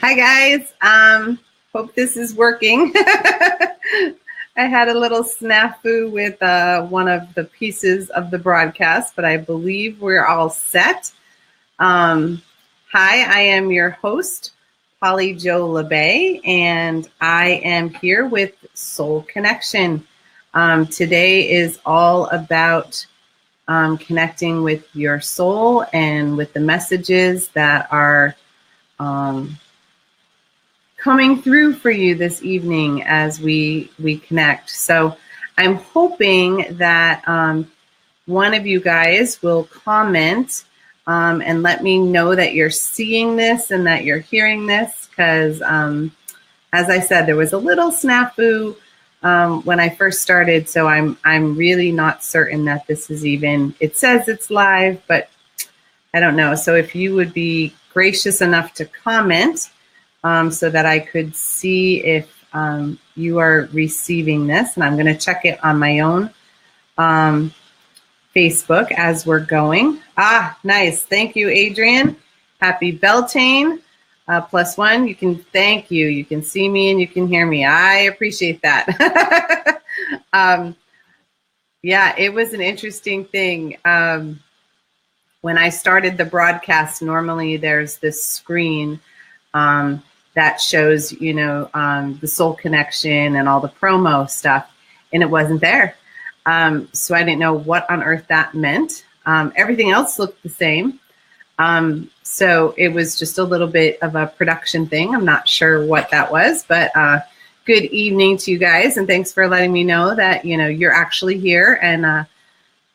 Hi guys, hope this is working. I had a little snafu with one of the pieces of the broadcast, but I believe we're all set. Hi, I am your host, Polly Jo Labbé, and I am here with Soul Connection. Today is all about connecting with your soul and with the messages that are coming through for you this evening as we connect. So I'm hoping that one of you guys will comment and let me know that you're seeing this and that you're hearing this, because as I said, there was a little snafu when I first started, so I'm really not certain that this is even, it says it's live, but I don't know. So if you would be gracious enough to comment so that I could see if you are receiving this, and I'm going to check it on my own Facebook as we're going. Ah, nice. Thank you, Adrian. Happy Beltane. +1. You can thank you. You can see me and you can hear me. I appreciate that. Yeah, it was an interesting thing. When I started the broadcast, normally there's this screen that shows, the soul connection and all the promo stuff, and it wasn't there. So I didn't know what on earth that meant. Everything else looked the same. So it was just a little bit of a production thing. I'm not sure what that was, but good evening to you guys. And thanks for letting me know that, you're actually here and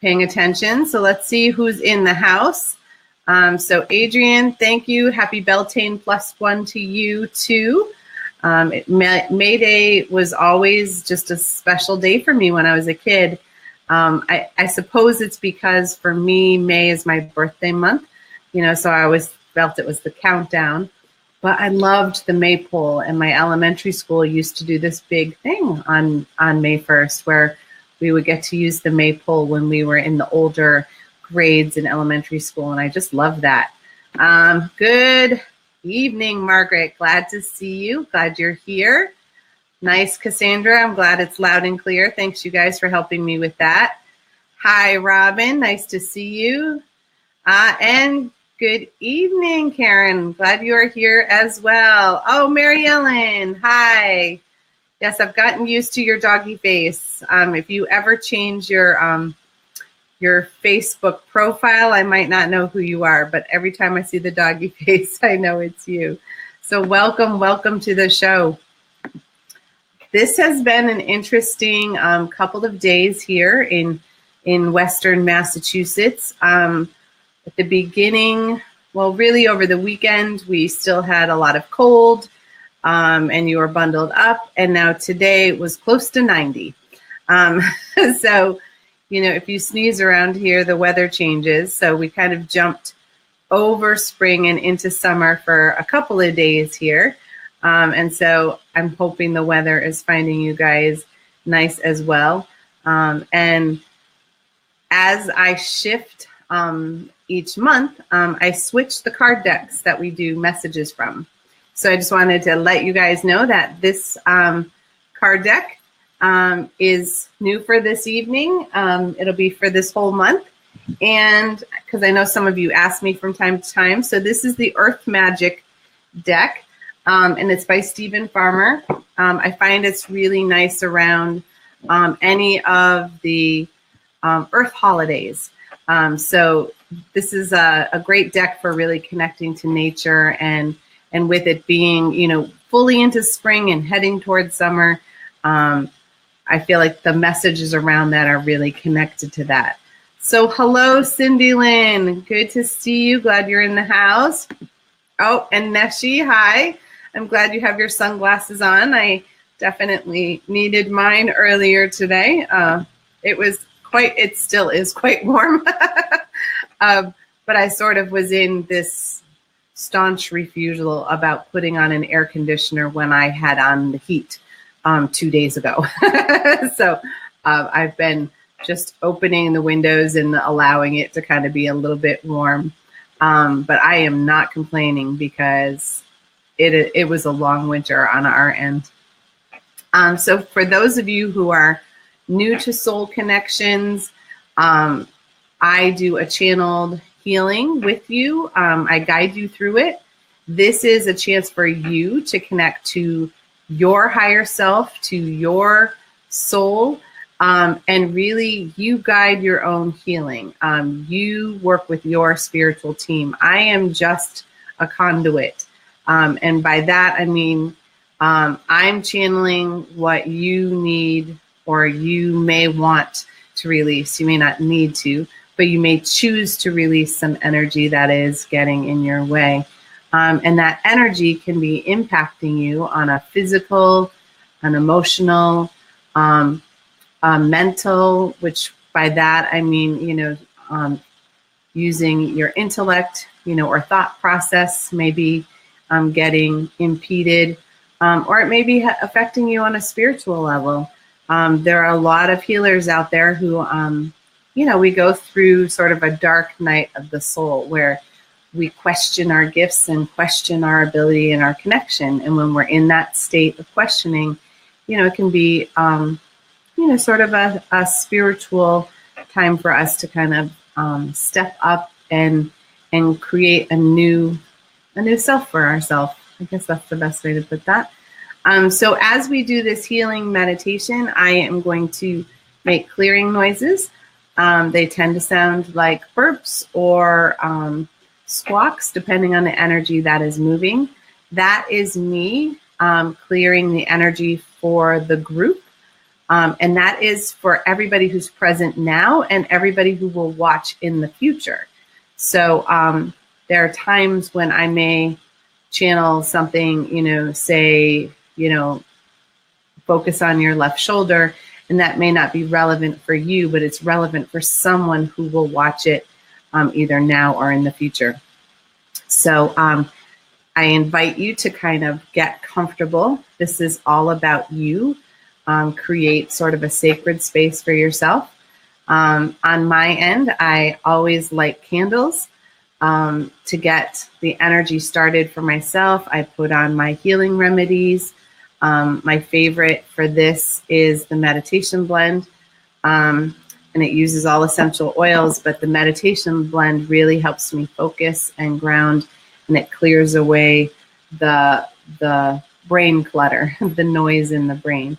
paying attention. So let's see who's in the house. So Adrian, thank you. Happy Beltane +1 to you too. May Day was always just a special day for me when I was a kid. I suppose it's because for me, May is my birthday month, so I always felt it was the countdown. But I loved the maypole, and my elementary school used to do this big thing on May 1st where we would get to use the maypole when we were in the older grades in elementary school, and I just love that. Good evening, Margaret. Glad to see you. Glad you're here. Nice, Cassandra. I'm glad it's loud and clear. Thanks, you guys, for helping me with that. Hi, Robin. Nice to see you. And good evening, Karen. Glad you are here as well. Oh, Mary Ellen. Hi. Yes, I've gotten used to your doggy face. If you ever change your Facebook profile, I might not know who you are, but every time I see the doggy face, I know it's you. So welcome to the show. This has been an interesting couple of days here in Western Massachusetts. At the beginning, well, really over the weekend, we still had a lot of cold and you were bundled up. And now today it was close to 90. So, if you sneeze around here, the weather changes. So we kind of jumped over spring and into summer for a couple of days here. And so I'm hoping the weather is finding you guys nice as well. And as I shift each month, I switch the card decks that we do messages from. So I just wanted to let you guys know that this card deck is new for this evening. It'll be for this whole month. And because I know some of you ask me from time to time. So this is the Earth Magic deck. And it's by Stephen Farmer. I find it's really nice around any of the Earth holidays. So this is a great deck for really connecting to nature, and with it being, fully into spring and heading towards summer, I feel like the messages around that are really connected to that. So hello, Cindy Lynn. Good to see you. Glad you're in the house. Oh, and Neshi, hi. I'm glad you have your sunglasses on. I definitely needed mine earlier today. It still is quite warm. But I sort of was in this staunch refusal about putting on an air conditioner when I had on the heat 2 days ago. So I've been just opening the windows and allowing it to kind of be a little bit warm. But I am not complaining because it was a long winter on our end. So for those of you who are new to Soul Connections, I do a channeled healing with you. I guide you through it. This is a chance for you to connect to your higher self, to your soul, and really you guide your own healing. You work with your spiritual team. I am just a conduit. And by that, I mean, I'm channeling what you need or you may want to release. You may not need to, but you may choose to release some energy that is getting in your way. And that energy can be impacting you on a physical, an emotional, mental, which by that I mean, using your intellect, or thought process may be getting impeded, or it may be affecting you on a spiritual level. There are a lot of healers out there who, we go through sort of a dark night of the soul where we question our gifts and question our ability and our connection. And when we're in that state of questioning, it can be, sort of a spiritual time for us to kind of step up and create a new self for ourselves. I guess that's the best way to put that. So as we do this healing meditation, I am going to make clearing noises. They tend to sound like burps or squawks, depending on the energy that is moving. That is me clearing the energy for the group. And that is for everybody who's present now and everybody who will watch in the future. So there are times when I may channel something, say, focus on your left shoulder, and that may not be relevant for you, but it's relevant for someone who will watch it either now or in the future. So I invite you to kind of get comfortable. This is all about you. Create sort of a sacred space for yourself. On my end, I always light candles to get the energy started for myself. I put on my healing remedies. My favorite for this is the meditation blend. And it uses all essential oils, but the meditation blend really helps me focus and ground, and it clears away the brain clutter, the noise in the brain,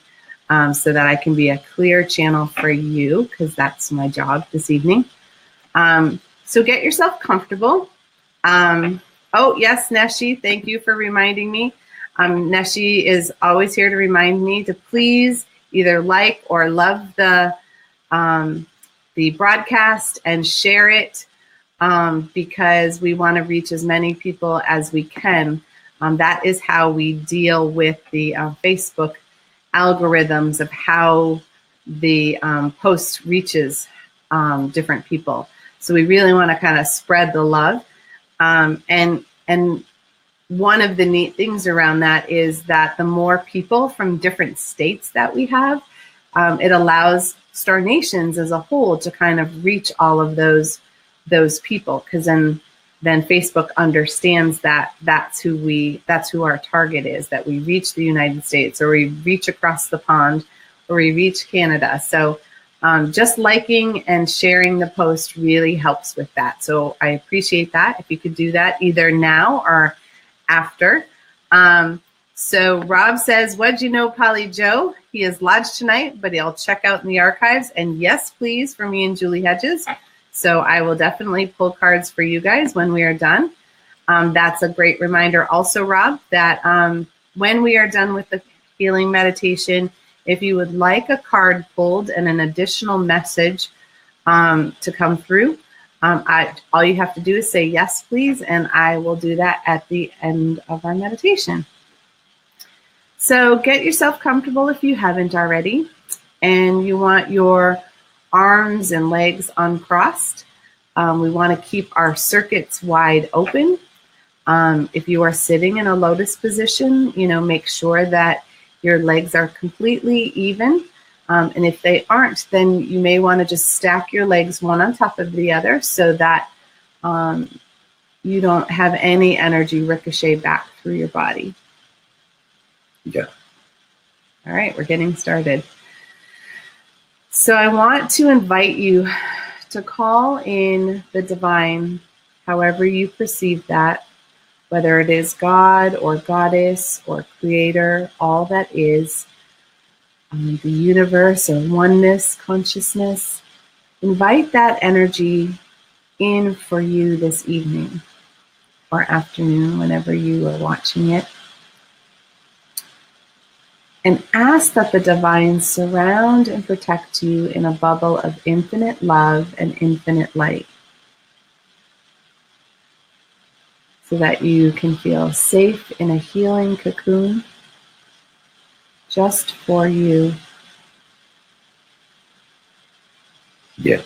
so that I can be a clear channel for you, because that's my job this evening. So get yourself comfortable. Oh, yes, Neshi, thank you for reminding me. Neshi is always here to remind me to please either like or love the broadcast and share it, because we want to reach as many people as we can. That is how we deal with the Facebook algorithms of how the post reaches different people. So we really want to kind of spread the love. And one of the neat things around that is that the more people from different states that we have, it allows Star Nations as a whole to kind of reach all of those people, because then Facebook understands that that's who our target is, that we reach the United States, or we reach across the pond, or we reach Canada. So just liking and sharing the post really helps with that. So I appreciate that. If you could do that either now or after. So Rob says, what'd you know, Polly Joe? He is lodged tonight, but he'll check out in the archives. And yes, please, for me and Julie Hedges. So I will definitely pull cards for you guys when we are done. That's a great reminder also, Rob, that when we are done with the healing meditation, if you would like a card pulled and an additional message to come through, all you have to do is say yes, please, and I will do that at the end of our meditation. So get yourself comfortable if you haven't already, and you want your arms and legs uncrossed. We want to keep our circuits wide open. If you are sitting in a lotus position, make sure that your legs are completely even. And if they aren't, then you may want to just stack your legs one on top of the other so that you don't have any energy ricochet back through your body. Yeah. All right, we're getting started. So I want to invite you to call in the divine, however you perceive that, whether it is God or goddess or creator, all that is, the universe or oneness, consciousness. Invite that energy in for you this evening or afternoon, whenever you are watching it. And ask that the divine surround and protect you in a bubble of infinite love and infinite light, so that you can feel safe in a healing cocoon just for you. Yeah.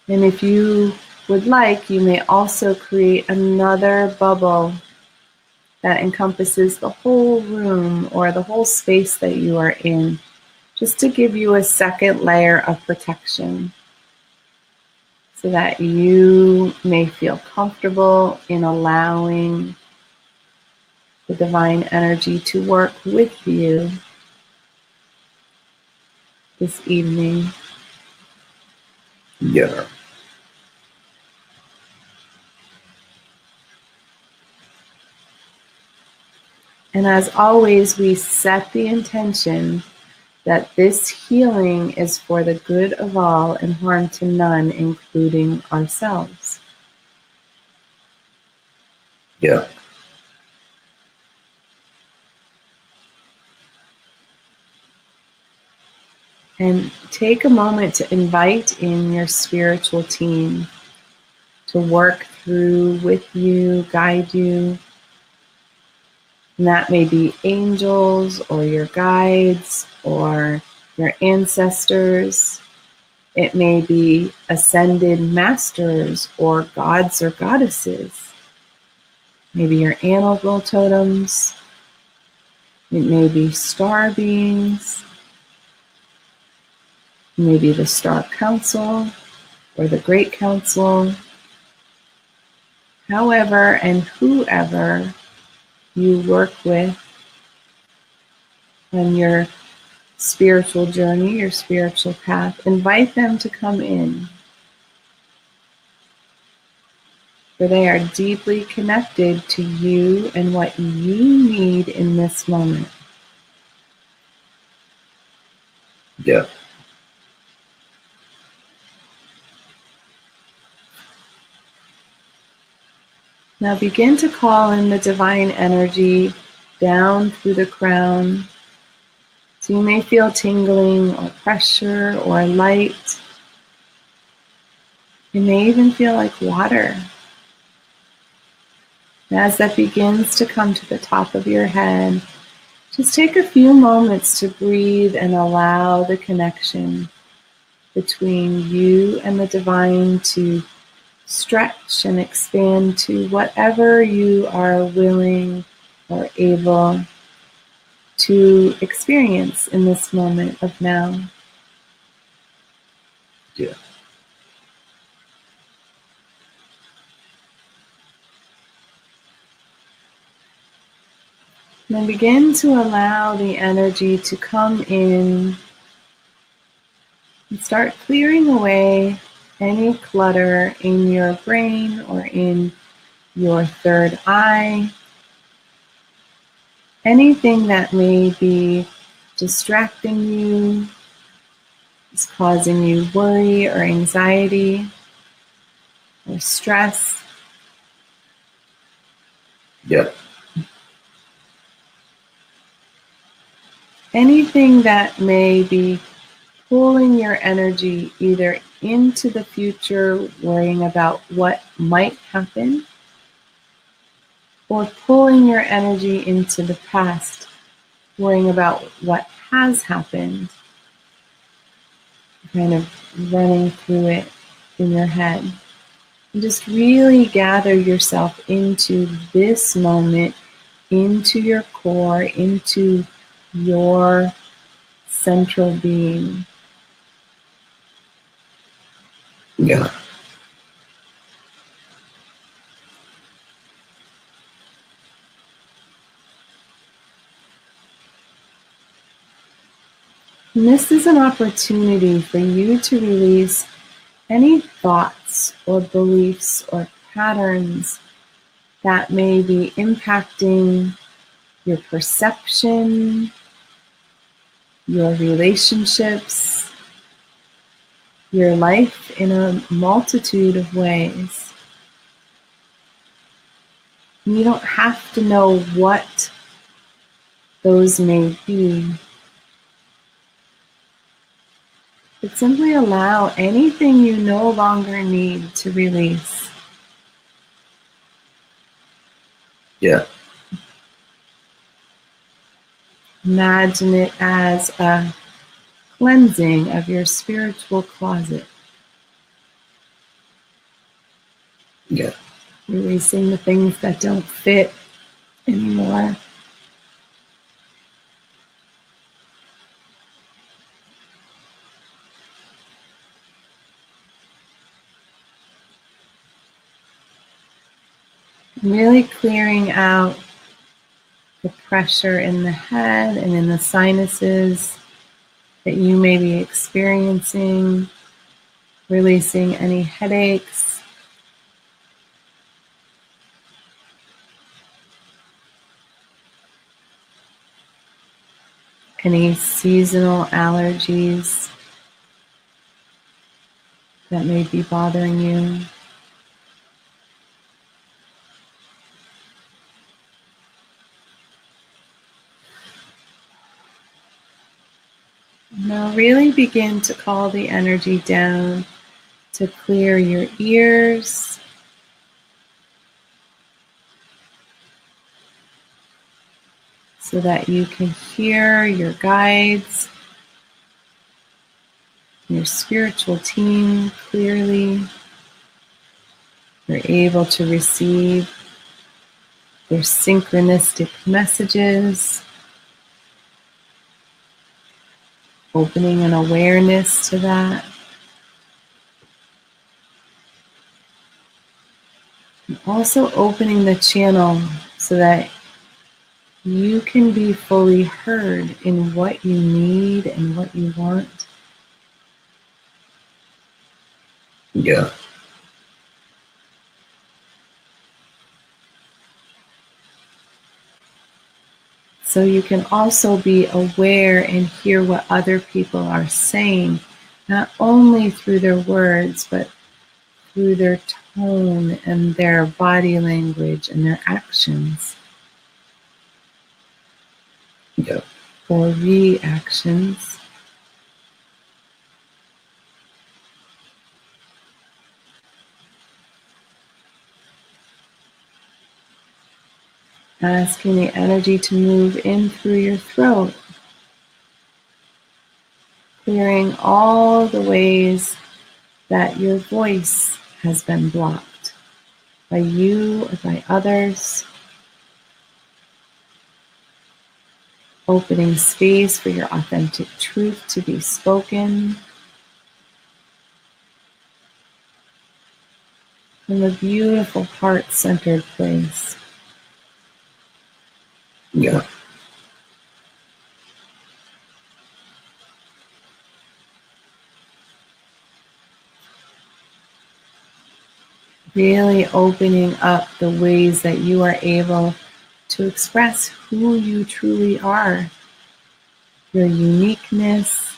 And if you would like, you may also create another bubble that encompasses the whole room or the whole space that you are in, just to give you a second layer of protection, so that you may feel comfortable in allowing the divine energy to work with you this evening. Yeah. And as always, we set the intention that this healing is for the good of all and harm to none, including ourselves. Yeah. And take a moment to invite in your spiritual team to work through with you, guide you. And that may be angels or your guides or your ancestors. It may be ascended masters or gods or goddesses. Maybe your animal totems. It may be star beings. Maybe the Star Council or the Great Council. However and whoever you work with on your spiritual journey, your spiritual path, invite them to come in, for they are deeply connected to you and what you need in this moment. Yeah. Now begin to call in the divine energy down through the crown. So you may feel tingling or pressure or light. You may even feel like water. And as that begins to come to the top of your head, just take a few moments to breathe and allow the connection between you and the divine to stretch and expand to whatever you are willing or able to experience in this moment of now. Yeah. And then begin to allow the energy to come in and start clearing away any clutter in your brain or in your third eye. Anything that may be distracting you, is causing you worry or anxiety or stress. Yeah. Anything that may be pulling your energy either into the future, worrying about what might happen, or pulling your energy into the past, worrying about what has happened, kind of running through it in your head. And just really gather yourself into this moment, into your core, into your central being. Yeah. And this is an opportunity for you to release any thoughts or beliefs or patterns that may be impacting your perception, your relationships, your life in a multitude of ways. You don't have to know what those may be, but simply allow anything you no longer need to release. Yeah. Imagine it as a cleansing of your spiritual closet. Yeah. Releasing the things that don't fit anymore. Really clearing out the pressure in the head and in the sinuses that you may be experiencing, releasing any headaches, any seasonal allergies that may be bothering you. Now really begin to call the energy down to clear your ears, so that you can hear your guides, your spiritual team clearly. You're able to receive their synchronistic messages, opening an awareness to that. And also opening the channel so that you can be fully heard in what you need and what you want. Yeah. So you can also be aware and hear what other people are saying, not only through their words, but through their tone and their body language and their actions. Yeah. Or reactions. Asking the energy to move in through your throat, clearing all the ways that your voice has been blocked by you or by others. Opening space for your authentic truth to be spoken from a beautiful heart-centered place. Yeah. Really opening up the ways that you are able to express who you truly are, your uniqueness,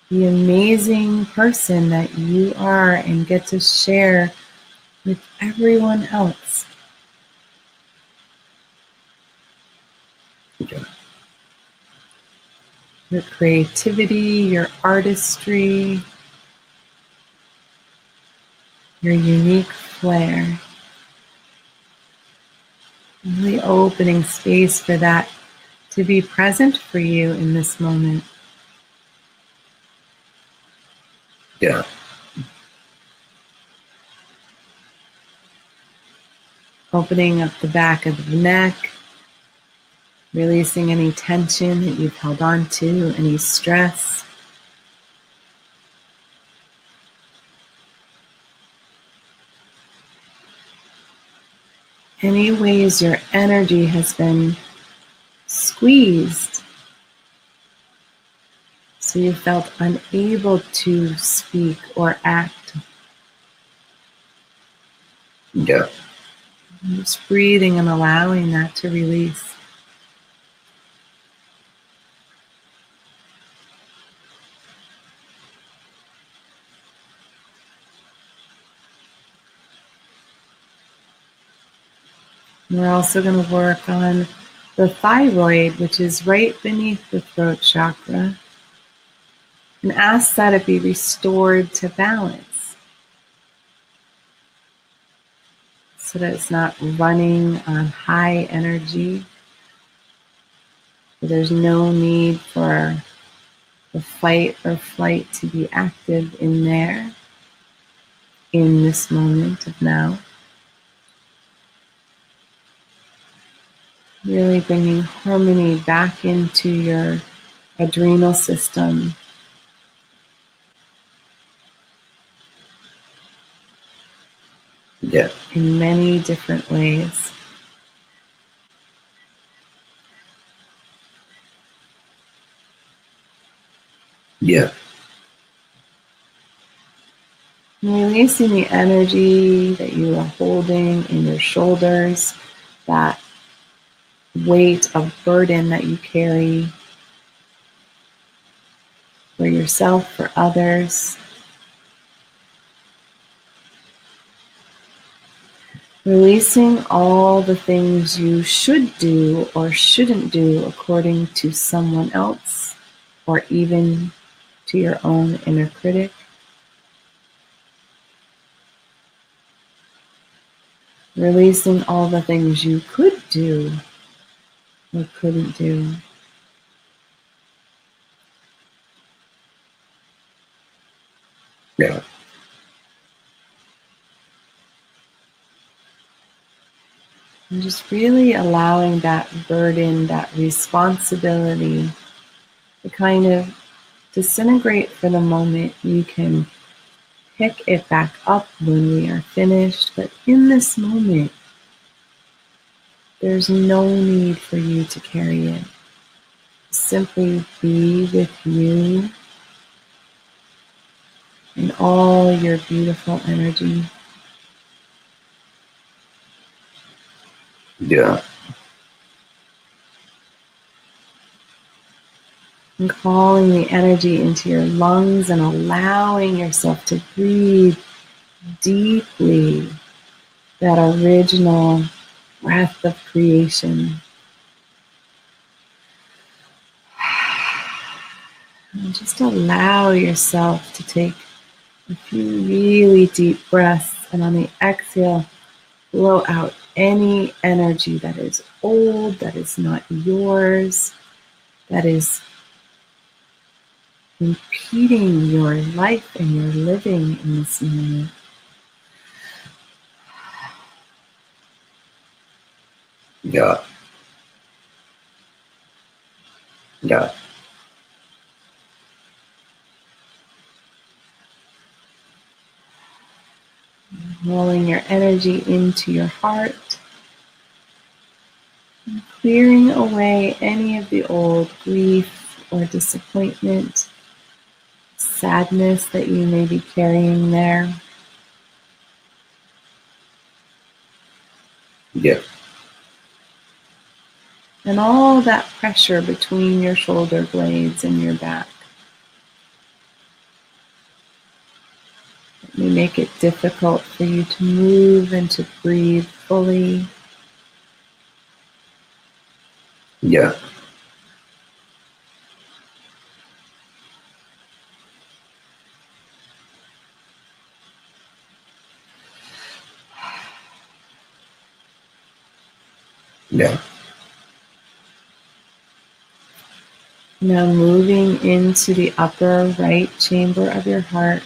the amazing person that you are, and get to share with everyone else. Yeah. Your creativity, your artistry, your unique flair. Really opening space for that to be present for you in this moment. Yeah. Opening up the back of the neck, releasing any tension that you've held on to, any stress. Any ways your energy has been squeezed So you felt unable to speak or act. Yeah. Just breathing and allowing that to release. We're also going to work on the thyroid, which is right beneath the throat chakra, and ask that it be restored to balance so that it's not running on high energy. There's no need for the fight or flight to be active in there, in this moment of now. Really bringing harmony back into your adrenal system. Yeah. In many different ways. Yeah. Releasing the energy that you are holding in your shoulders, that weight of burden that you carry for yourself, for others. Releasing all the things you should do or shouldn't do according to someone else, or even to your own inner critic. Releasing all the things you could do or couldn't do. Yeah. And just really allowing that burden, that responsibility to kind of disintegrate for the moment. You can pick it back up when we are finished, but in this moment, there's no need for you to carry it. Simply be with you and all your beautiful energy. Yeah. And calling the energy into your lungs and allowing yourself to breathe deeply that original breath of creation. And just allow yourself to take a few really deep breaths, and on the exhale, blow out any energy that is old, that is not yours, that is impeding your life and your living in this moment. Yeah. Yeah. Rolling your energy into your heart, and clearing away any of the old grief or disappointment, sadness that you may be carrying there. Yeah. And all that pressure between your shoulder blades and your back. It may make it difficult for you to move and to breathe fully. Yeah. Yeah. Now moving into the upper right chamber of your heart,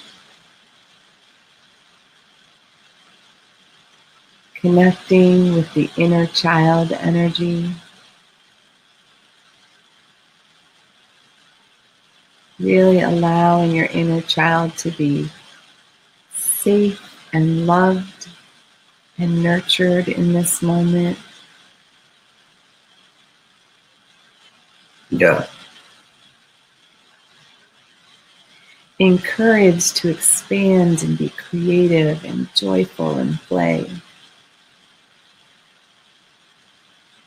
connecting with the inner child energy, really allowing your inner child to be safe and loved and nurtured in this moment. Yeah. encouraged to expand and be creative and joyful and play.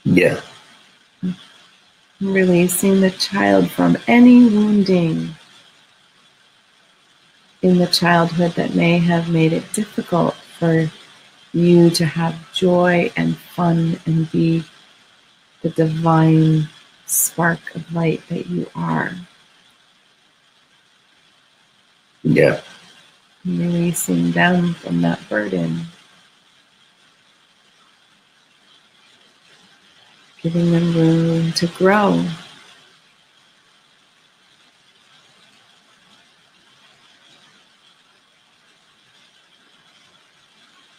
Yeah. Releasing the child from any wounding in the childhood that may have made it difficult for you to have joy and fun and be the divine spark of light that you are. Yeah. Releasing them from that burden. Giving them room to grow.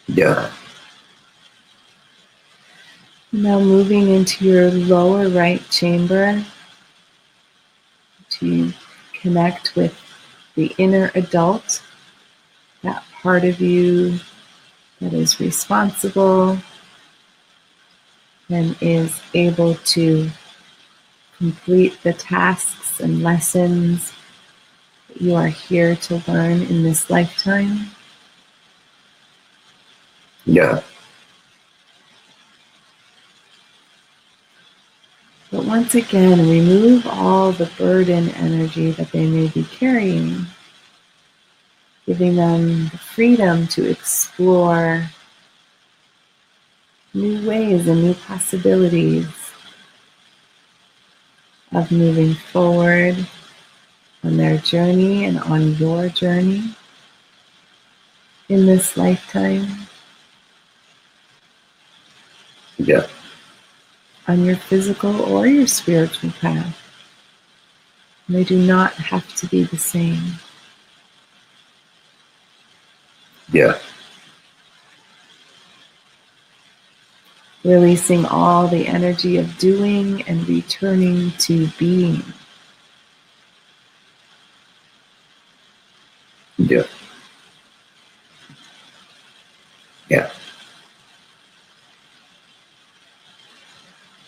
Yeah. Now moving into your lower right chamber to connect with the inner adult, that part of you that is responsible and is able to complete the tasks and lessons that you are here to learn in this lifetime. Yeah. But once again, remove all the burden energy that they may be carrying, giving them the freedom to explore new ways and new possibilities of moving forward on their journey and on your journey in this lifetime, Yeah. on your physical or your spiritual path. They do not have to be the same. Yeah. Releasing all the energy of doing and returning to being. Yeah. Yeah.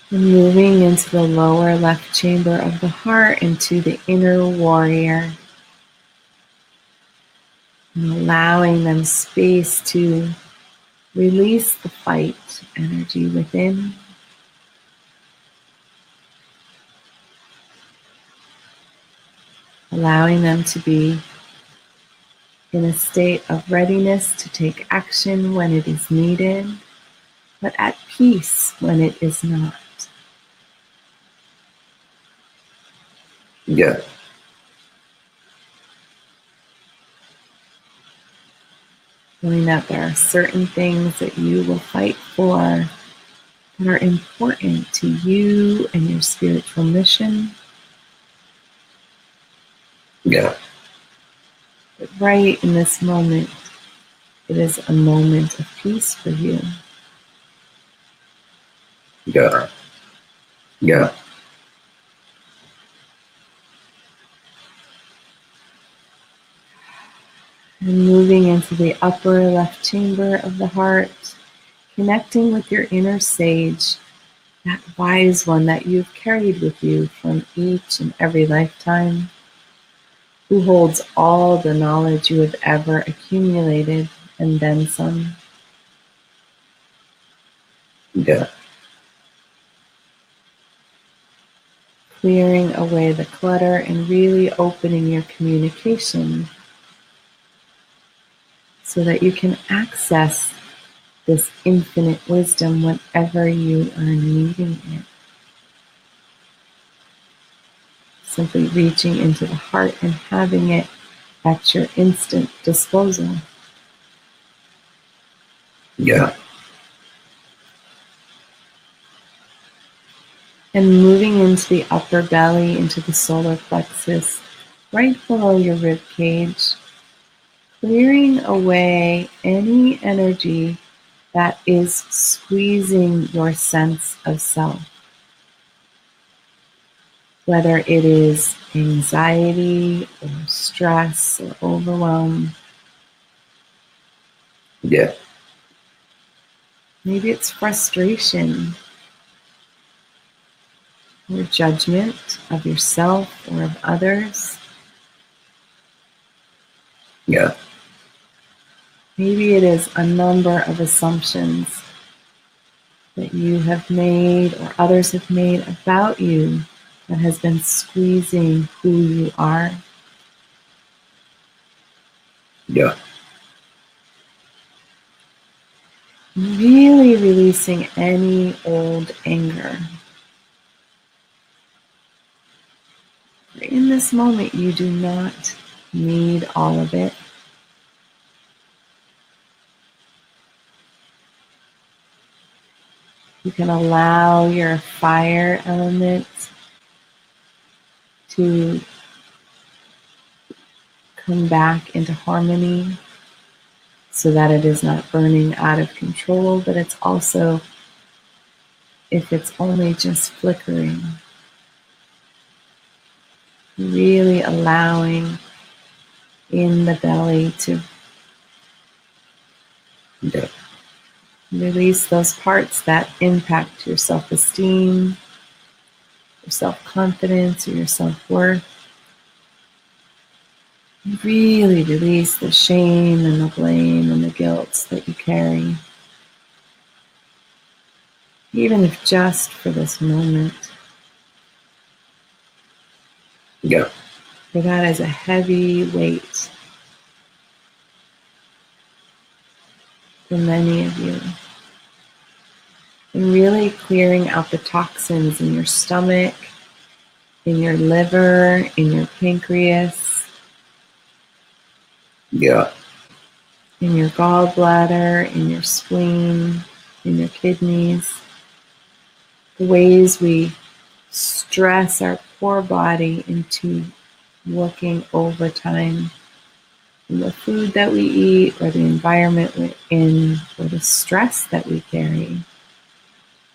And moving into the lower left chamber of the heart, into the inner warrior. And allowing them space to release the fight energy within. Allowing them to be in a state of readiness to take action when it is needed, but at peace when it is not. Yeah. Knowing that there are certain things that you will fight for that are important to you and your spiritual mission. Yeah. But right in this moment, it is a moment of peace for you. Yeah. Yeah. And moving into the upper left chamber of the heart, connecting with your inner sage, that wise one that you've carried with you from each and every lifetime, who holds all the knowledge you have ever accumulated and then some. Yeah. Clearing away the clutter and really opening your communication so that you can access this infinite wisdom whenever you are needing it. Simply reaching into the heart and having it at your instant disposal. Yeah. And moving into the upper belly, into the solar plexus, right below your rib cage, clearing away any energy that is squeezing your sense of self. Whether it is anxiety or stress or overwhelm. Yeah. Maybe it's frustration or judgment of yourself or of others. Yeah. Maybe it is a number of assumptions that you have made or others have made about you that has been squeezing who you are. Yeah. Really releasing any old anger. In this moment, you do not need all of it. You can allow your fire element to come back into harmony so that it is not burning out of control, but it's also, if it's only just flickering, really allowing in the belly to Yeah. release those parts that impact your self-esteem, your self-confidence, or your self-worth. Really release the shame and the blame and the guilt that you carry, even if just for this moment. Yeah. For that is a heavy weight for many of you. And really clearing out the toxins in your stomach, in your liver, in your pancreas, Yeah. in your gallbladder, in your spleen, in your kidneys. The ways we stress our poor body into working overtime in the food that we eat, or the environment we're in, or the stress that we carry.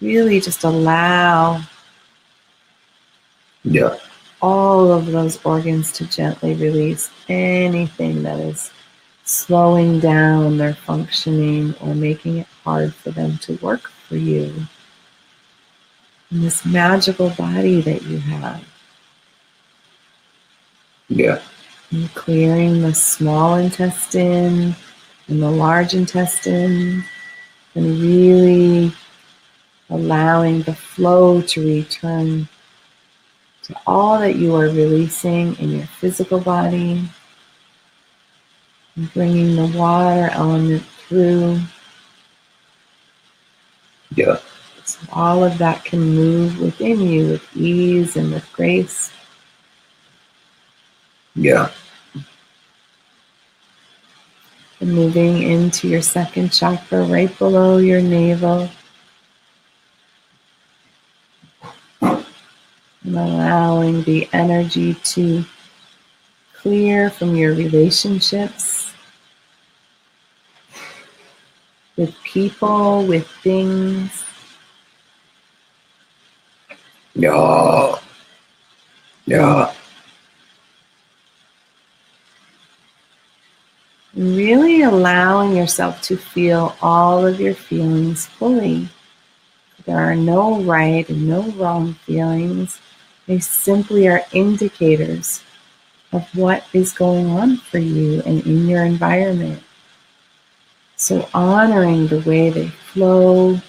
Really just allow Yeah. all of those organs to gently release anything that is slowing down their functioning or making it hard for them to work for you in this magical body that you have. Yeah. And clearing the small intestine and the large intestine, and really allowing the flow to return to all that you are releasing in your physical body, and bringing the water element through. Yeah. So all of that can move within you with ease and with grace. Yeah. And moving into your second chakra right below your navel. And allowing the energy to clear from your relationships with people, with things. Yeah. Yeah. And really allowing yourself to feel all of your feelings fully. There are no right and no wrong feelings. They simply are indicators of what is going on for you and in your environment. So honoring the way they flow,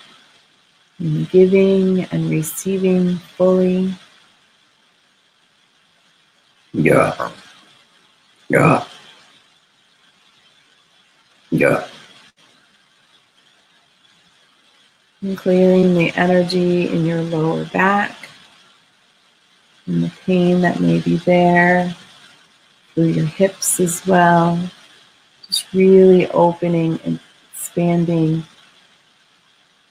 and giving and receiving fully. Yeah. Yeah. Yeah. And clearing the energy in your lower back and the pain that may be there, through your hips as well. Just really opening and expanding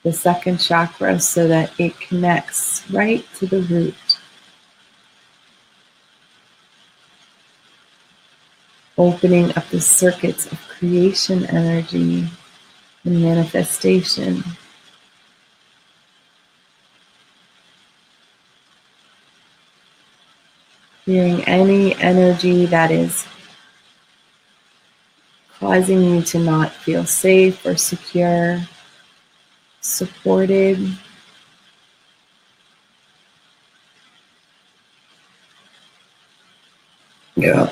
the second chakra so that it connects right to the root. Opening up the circuits of creation energy and manifestation. Clearing any energy that is causing you to not feel safe or secure, supported. Yeah.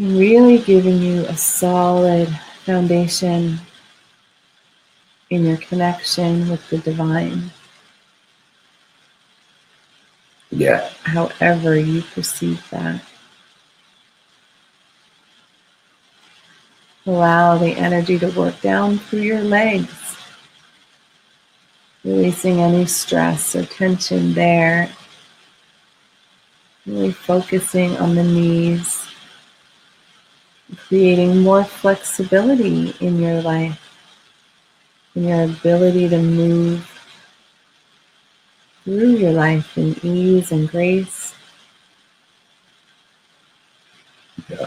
Really giving you a solid foundation in your connection with the divine, Yeah. however you perceive that. Allow the energy to work down through your legs, releasing any stress or tension there. Really focusing on the knees, creating more flexibility in your life, in your ability to move through your life in ease and grace. Yeah.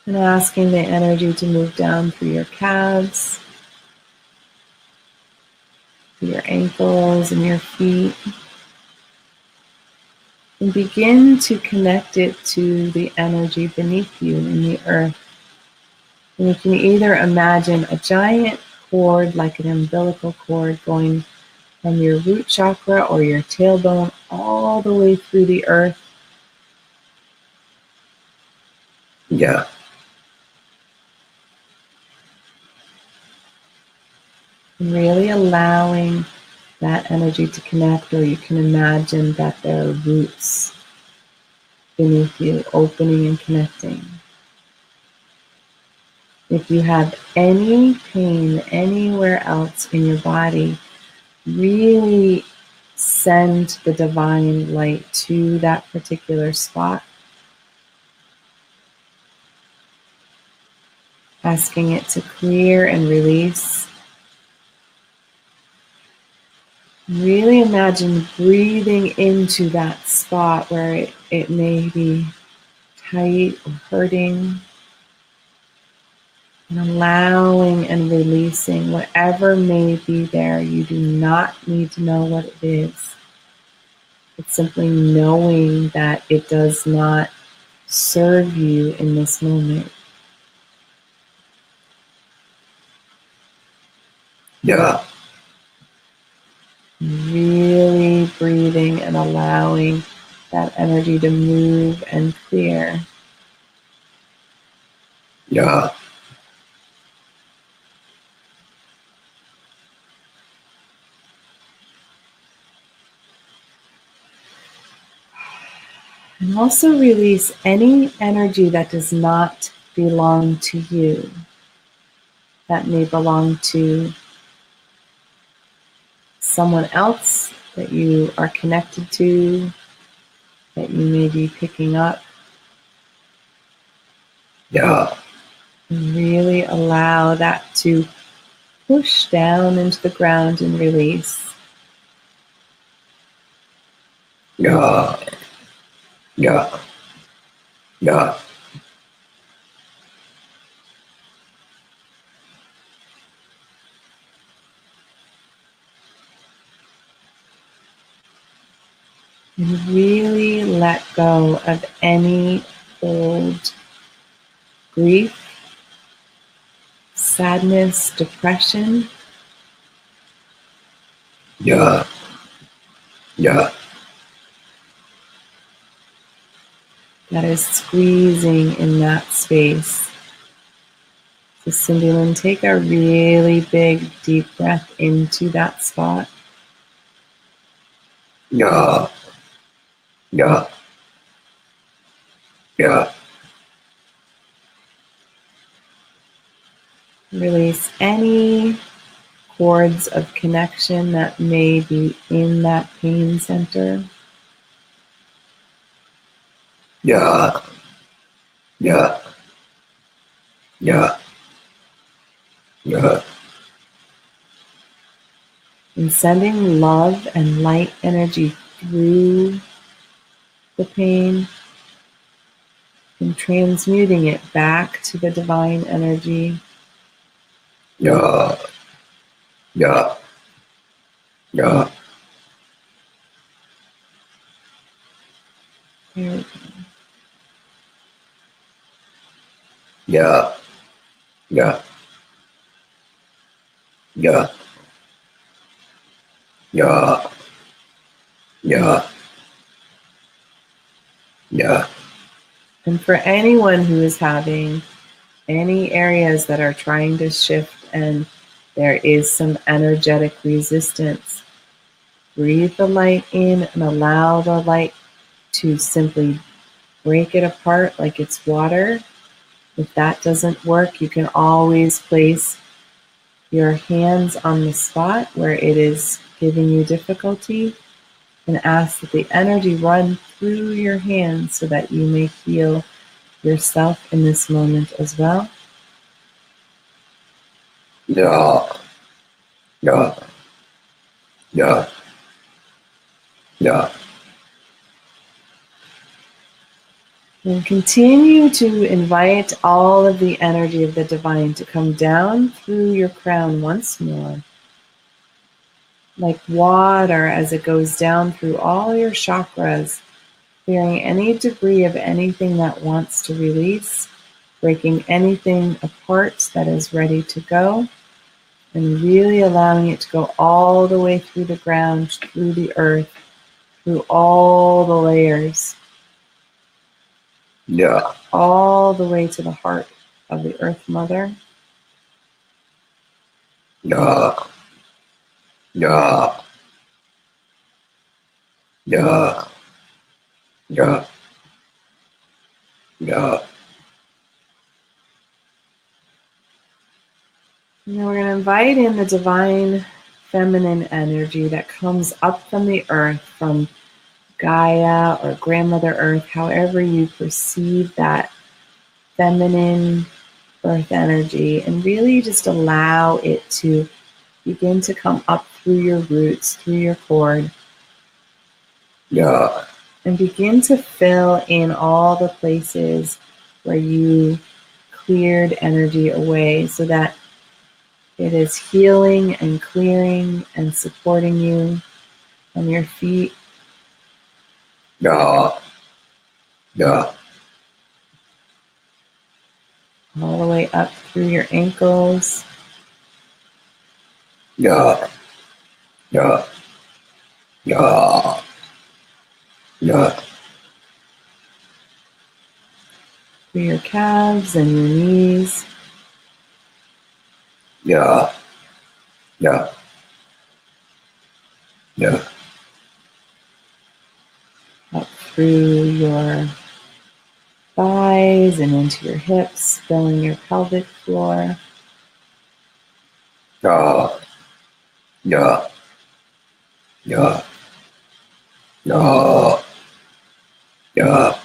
And asking the energy to move down through your calves, through your ankles and your feet. And begin to connect it to the energy beneath you in the earth. And you can either imagine a giant cord, like an umbilical cord, going from your root chakra or your tailbone all the way through the earth. Yeah. And really allowing that energy to connect, or you can imagine that there are roots beneath you, opening and connecting. If you have any pain anywhere else in your body, really send the divine light to that particular spot, asking it to clear and release. Really imagine breathing into that spot where it may be tight or hurting, and allowing and releasing whatever may be there. You do not need to know what it is. It's simply knowing that it does not serve you in this moment. Yeah. Really breathing and allowing that energy to move and clear. Yeah. And also release any energy that does not belong to you, that may belong to someone else that you are connected to, that you may be picking up. Yeah. And really allow that to push down into the ground and release. Yeah. Yeah. Yeah. And really let go of any old grief, sadness, depression. Yeah. Yeah. That is squeezing in that space. So Cindy Lynn, take a really big, deep breath into that spot. Yeah. Yeah. Yeah. Release any cords of connection that may be in that pain center. Yeah. Yeah. Yeah. Yeah. And sending love and light energy through the pain and transmuting it back to the divine energy. Yeah. Yeah. Yeah. There we go. Yeah. Yeah. Yeah. Yeah. Yeah. Yeah. And for anyone who is having any areas that are trying to shift and there is some energetic resistance, breathe the light in and allow the light to simply break it apart like it's water. If that doesn't work, you can always place your hands on the spot where it is giving you difficulty and ask that the energy run through your hands so that you may heal yourself in this moment as well. Yeah. Yeah. Yeah. Yeah. And continue to invite all of the energy of the divine to come down through your crown once more, like water as it goes down through all your chakras, clearing any debris of anything that wants to release, breaking anything apart that is ready to go, and really allowing it to go all the way through the ground, through the earth, through all the layers. Yeah. All the way to the heart of the Earth Mother. Yeah. Yeah. Yeah. Yeah. Yeah. And then we're going to invite in the divine feminine energy that comes up from the earth, from Gaia or Grandmother Earth, however you perceive that feminine earth energy, and really just allow it to begin to come up through your roots, through your cord, Yeah. and begin to fill in all the places where you cleared energy away so that it is healing and clearing and supporting you on your feet. Yeah. Yeah. All the way up through your ankles. Yeah. Yeah. Yeah. Yeah. Through your calves and your knees. Yeah. Yeah. Yeah. Up through your thighs and into your hips, filling your pelvic floor. Yeah. Yeah. Yeah. Yeah. Yeah.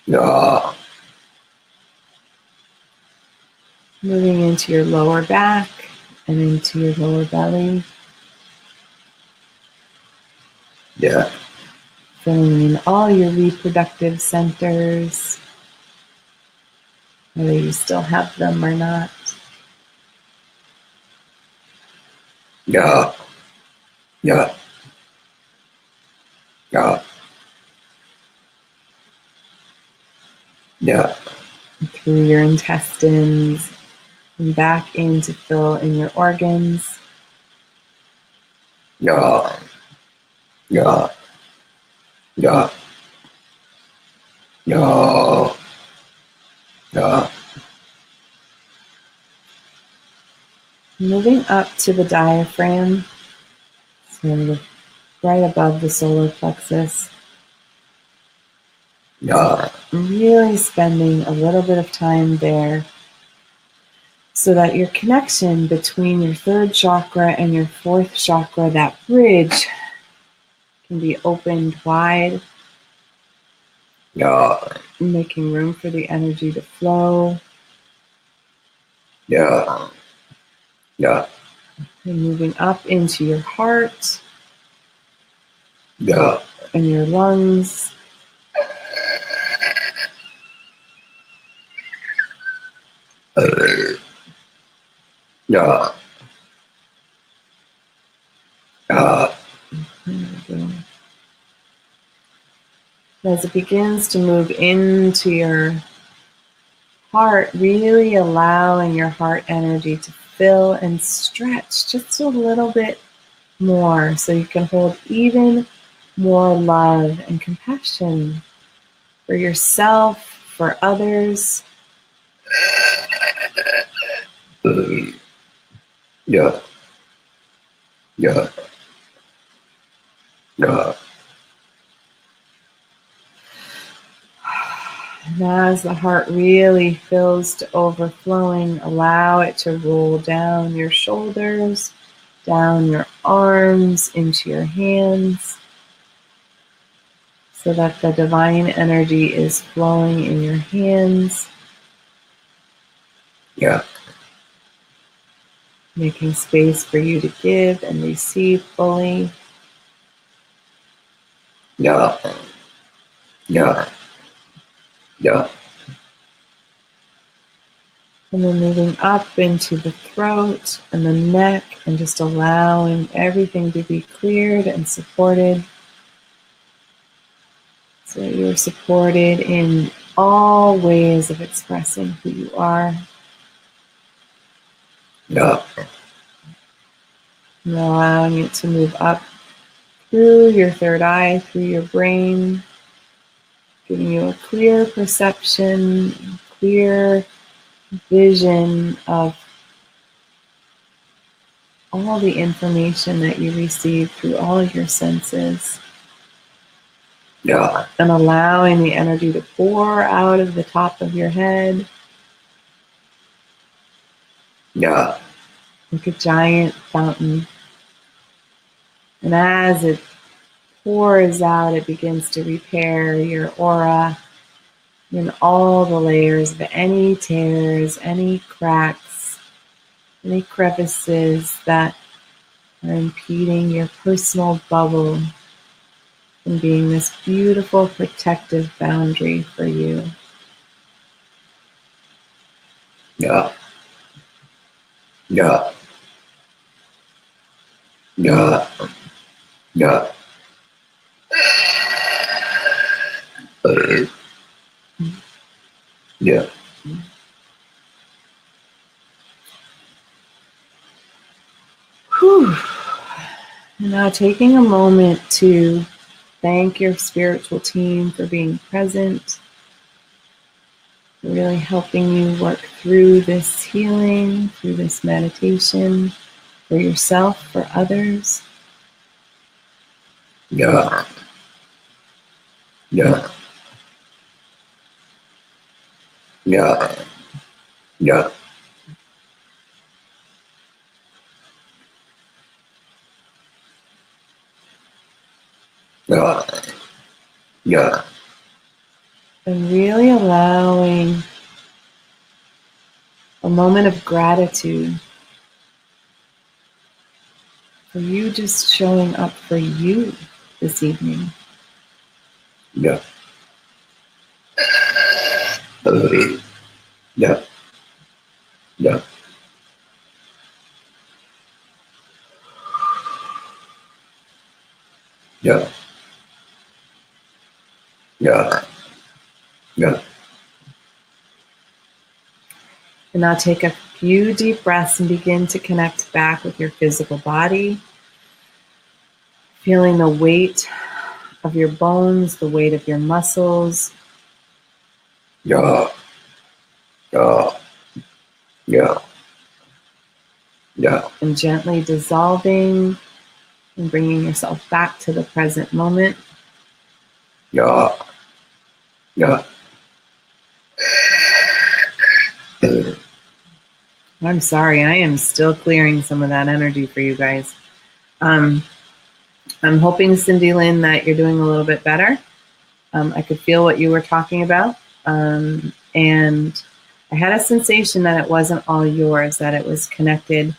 Yeah. Moving into your lower back and into your lower belly. Yeah. Filling in all your reproductive centers, whether you still have them or not. Yeah. Yeah. Yeah. Yeah. Through your intestines and back in to fill in your organs. Yeah. Yeah. Yeah. Yeah. Yeah. Moving up to the diaphragm, so right above the solar plexus. Yeah. Really spending a little bit of time there so that your connection between your third chakra and your fourth chakra, that bridge, can be opened wide, Yeah. making room for the energy to flow. Yeah. Yeah. And moving up into your heart Yeah. and your lungs. Yeah. Yeah. As it begins to move into your heart, really allowing your heart energy to fill and stretch just a little bit more so you can hold even more love and compassion for yourself, for others. Yeah. Yeah. Yeah. And as the heart really fills to overflowing, allow it to roll down your shoulders, down your arms, into your hands, so that the divine energy is flowing in your hands. Yeah. Making space for you to give and receive fully. Yeah. Yeah. Yeah. And then moving up into the throat and the neck, and just allowing everything to be cleared and supported. So you're supported in all ways of expressing who you are. Yeah. And allowing it to move up through your third eye, through your brain, giving you a clear perception, clear vision of all the information that you receive through all of your senses. Yeah. And allowing the energy to pour out of the top of your head Yeah. like a giant fountain. And as it pours out, it begins to repair your aura in all the layers of any tears, any cracks, any crevices that are impeding your personal bubble from being this beautiful protective boundary for you. Yeah. Yeah. Yeah. Yeah. Yeah. Whew. And now taking a moment to thank your spiritual team for being present, for really helping you work through this healing, through this meditation, for yourself, for others. Yeah. Yeah. Yeah. Yeah. Yeah. Yeah. And really allowing a moment of gratitude for you just showing up for you this evening. Yeah. Yeah. Yeah. Yeah. Yeah. Yeah. And now take a few deep breaths and begin to connect back with your physical body, feeling the weight of your bones, the weight of your muscles. Yeah. Yeah. Yeah. Yeah. And gently dissolving and bringing yourself back to the present moment. Yeah. Yeah. I'm sorry, I am still clearing some of that energy for you guys. I'm hoping, Cindy Lynn, that you're doing a little bit better. I could feel what you were talking about. And I had a sensation that it wasn't all yours, that it was connected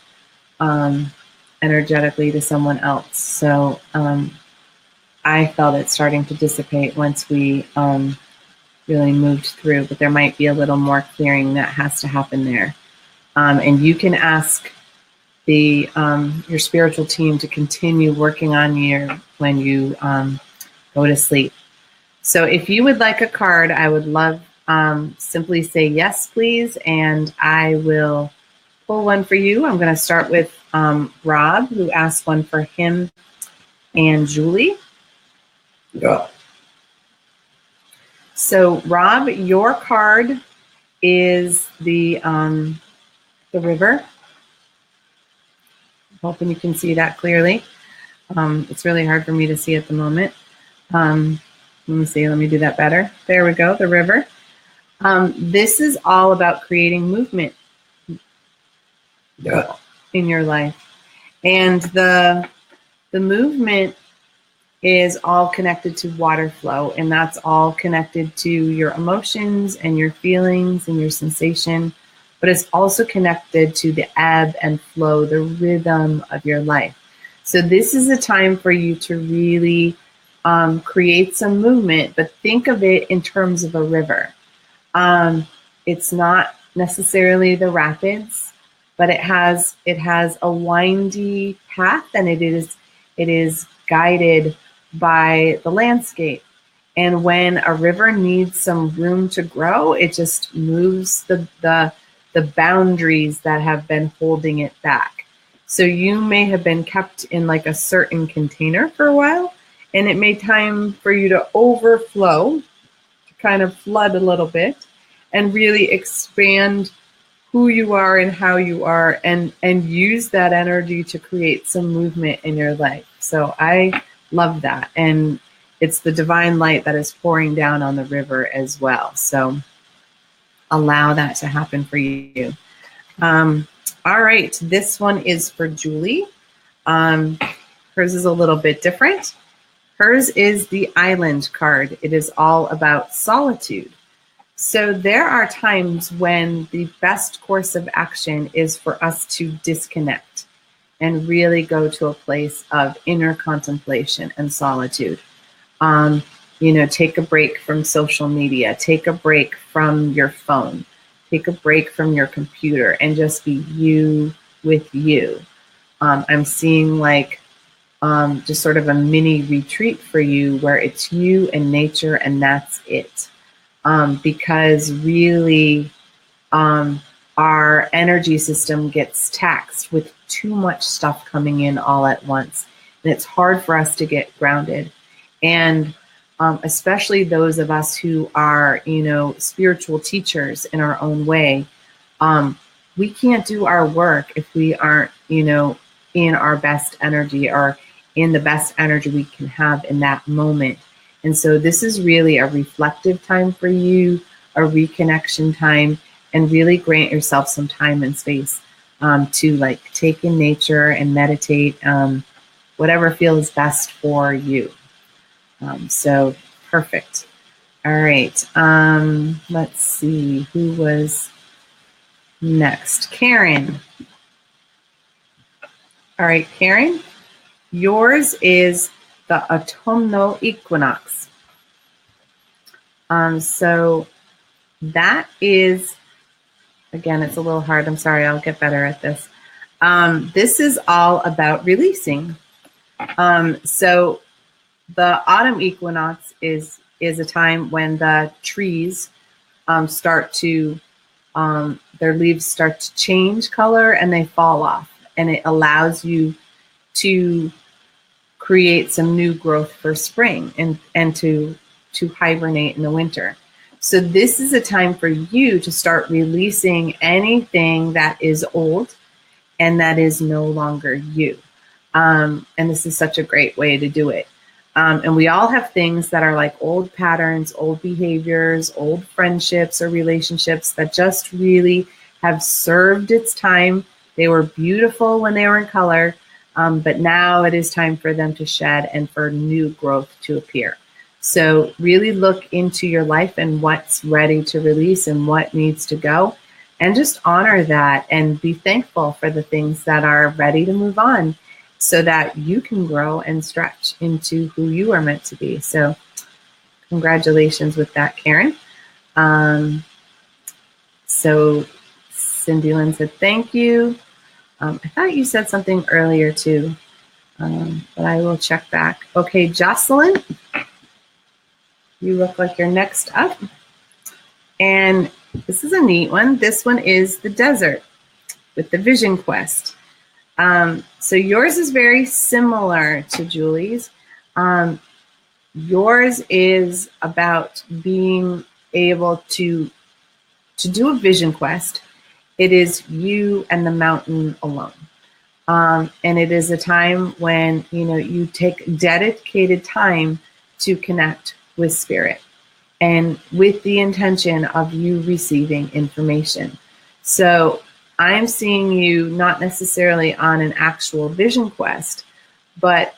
energetically to someone else. So I felt it starting to dissipate once we really moved through, but there might be a little more clearing that has to happen there. And you can ask your spiritual team to continue working on you when you go to sleep. So if you would like a card, I would love simply say yes, please, and I will pull one for you. I'm going to start with Rob, who asked one for him and Julie. yeah, So Rob, your card is the river. Hoping you can see that clearly. It's really hard for me to see at the moment. Let me see, let me do that better. There we go, the river. This is all about creating movement yeah, in your life. And the movement is all connected to water flow, and that's all connected to your emotions and your feelings and your sensation, but it's also connected to the ebb and flow, the rhythm of your life. So this is a time for you to really create some movement, but think of it in terms of a river. It's not necessarily the rapids, but it has a windy path, and it is guided by the landscape. And when a river needs some room to grow, it just moves the boundaries that have been holding it back. So you may have been kept in like a certain container for a while, and it may time for you to overflow, to kind of flood a little bit, and really expand who you are and how you are, and use that energy to create some movement in your life. So I love that. And it's the divine light that is pouring down on the river as well. So allow that to happen for you. All right, this one is for Julie. Hers is a little bit different. Hers is the Island card. It is all about solitude. So there are times when the best course of action is for us to disconnect and really go to a place of inner contemplation and solitude. Take a break from social media, take a break from your phone, take a break from your computer, and just be you with you. I'm seeing like just sort of a mini retreat for you where it's you and nature, and that's it. Because really our energy system gets taxed with too much stuff coming in all at once. And it's hard for us to get grounded. And especially those of us who are, spiritual teachers in our own way, we can't do our work if we aren't, in our best energy, or in the best energy we can have in that moment. And so this is really a reflective time for you, a reconnection time, and really grant yourself some time and space to like take in nature and meditate, whatever feels best for you. So perfect. All right. Let's see who was next. Karen. All right, Karen, yours is the autumnal equinox. So that is, again, it's a little hard. I'm sorry, I'll get better at this. This is all about releasing. So the autumn equinox is a time when the trees start to, their leaves start to change color and they fall off. And it allows you to create some new growth for spring and to hibernate in the winter. So this is a time for you to start releasing anything that is old and that is no longer you. And this is such a great way to do it. And we all have things that are like old patterns, old behaviors, old friendships or relationships that just really have served its time. They were beautiful when they were in color, but now it is time for them to shed and for new growth to appear. So really look into your life and what's ready to release and what needs to go, and just honor that and be thankful for the things that are ready to move on so that you can grow and stretch into who you are meant to be. So congratulations with that, Karen. So Cindy Lynn said, thank you. I thought you said something earlier too, but I will check back. Okay, Jocelyn, you look like you're next up. And this is a neat one. This one is the desert with the vision quest. So yours is very similar to Julie's. Yours is about being able to do a vision quest. It is you and the mountain alone. And it is a time when, you take dedicated time to connect with spirit and with the intention of you receiving information. So I'm seeing you not necessarily on an actual vision quest, but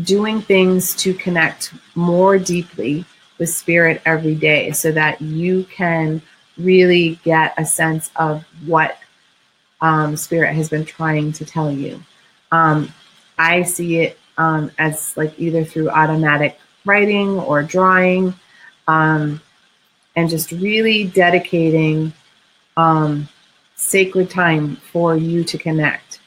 doing things to connect more deeply with spirit every day so that you can really get a sense of what spirit has been trying to tell you. I see it as like either through automatic writing or drawing, and just really dedicating sacred time for you to connect.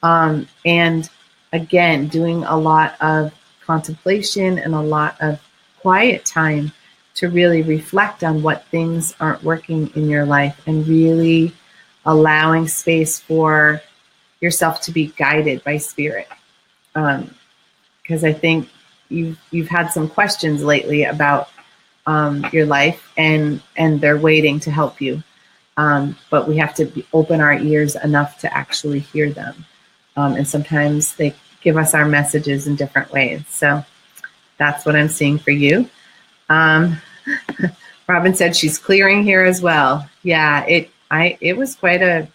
And again, doing a lot of contemplation and a lot of quiet time to really reflect on what things aren't working in your life and really allowing space for yourself to be guided by spirit. Because I think you've had some questions lately about your life, and they're waiting to help you. But we have to open our ears enough to actually hear them. And sometimes they give us our messages in different ways. So that's what I'm seeing for you. Robin said she's clearing here as well. Yeah, it was there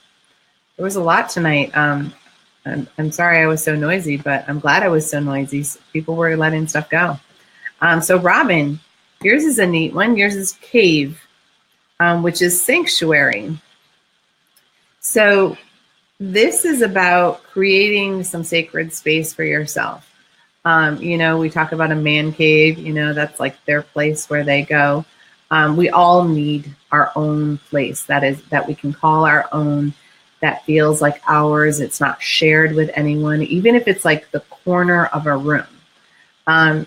was a lot tonight. I'm sorry I was so noisy, but I'm glad I was so noisy. People were letting stuff go. So Robin, yours is a neat one. Yours is cave, which is sanctuary. So this is about creating some sacred space for yourself. We talk about a man cave, that's like their place where they go. We all need our own place that we can call our own, that feels like ours. It's not shared with anyone, even if it's like the corner of a room.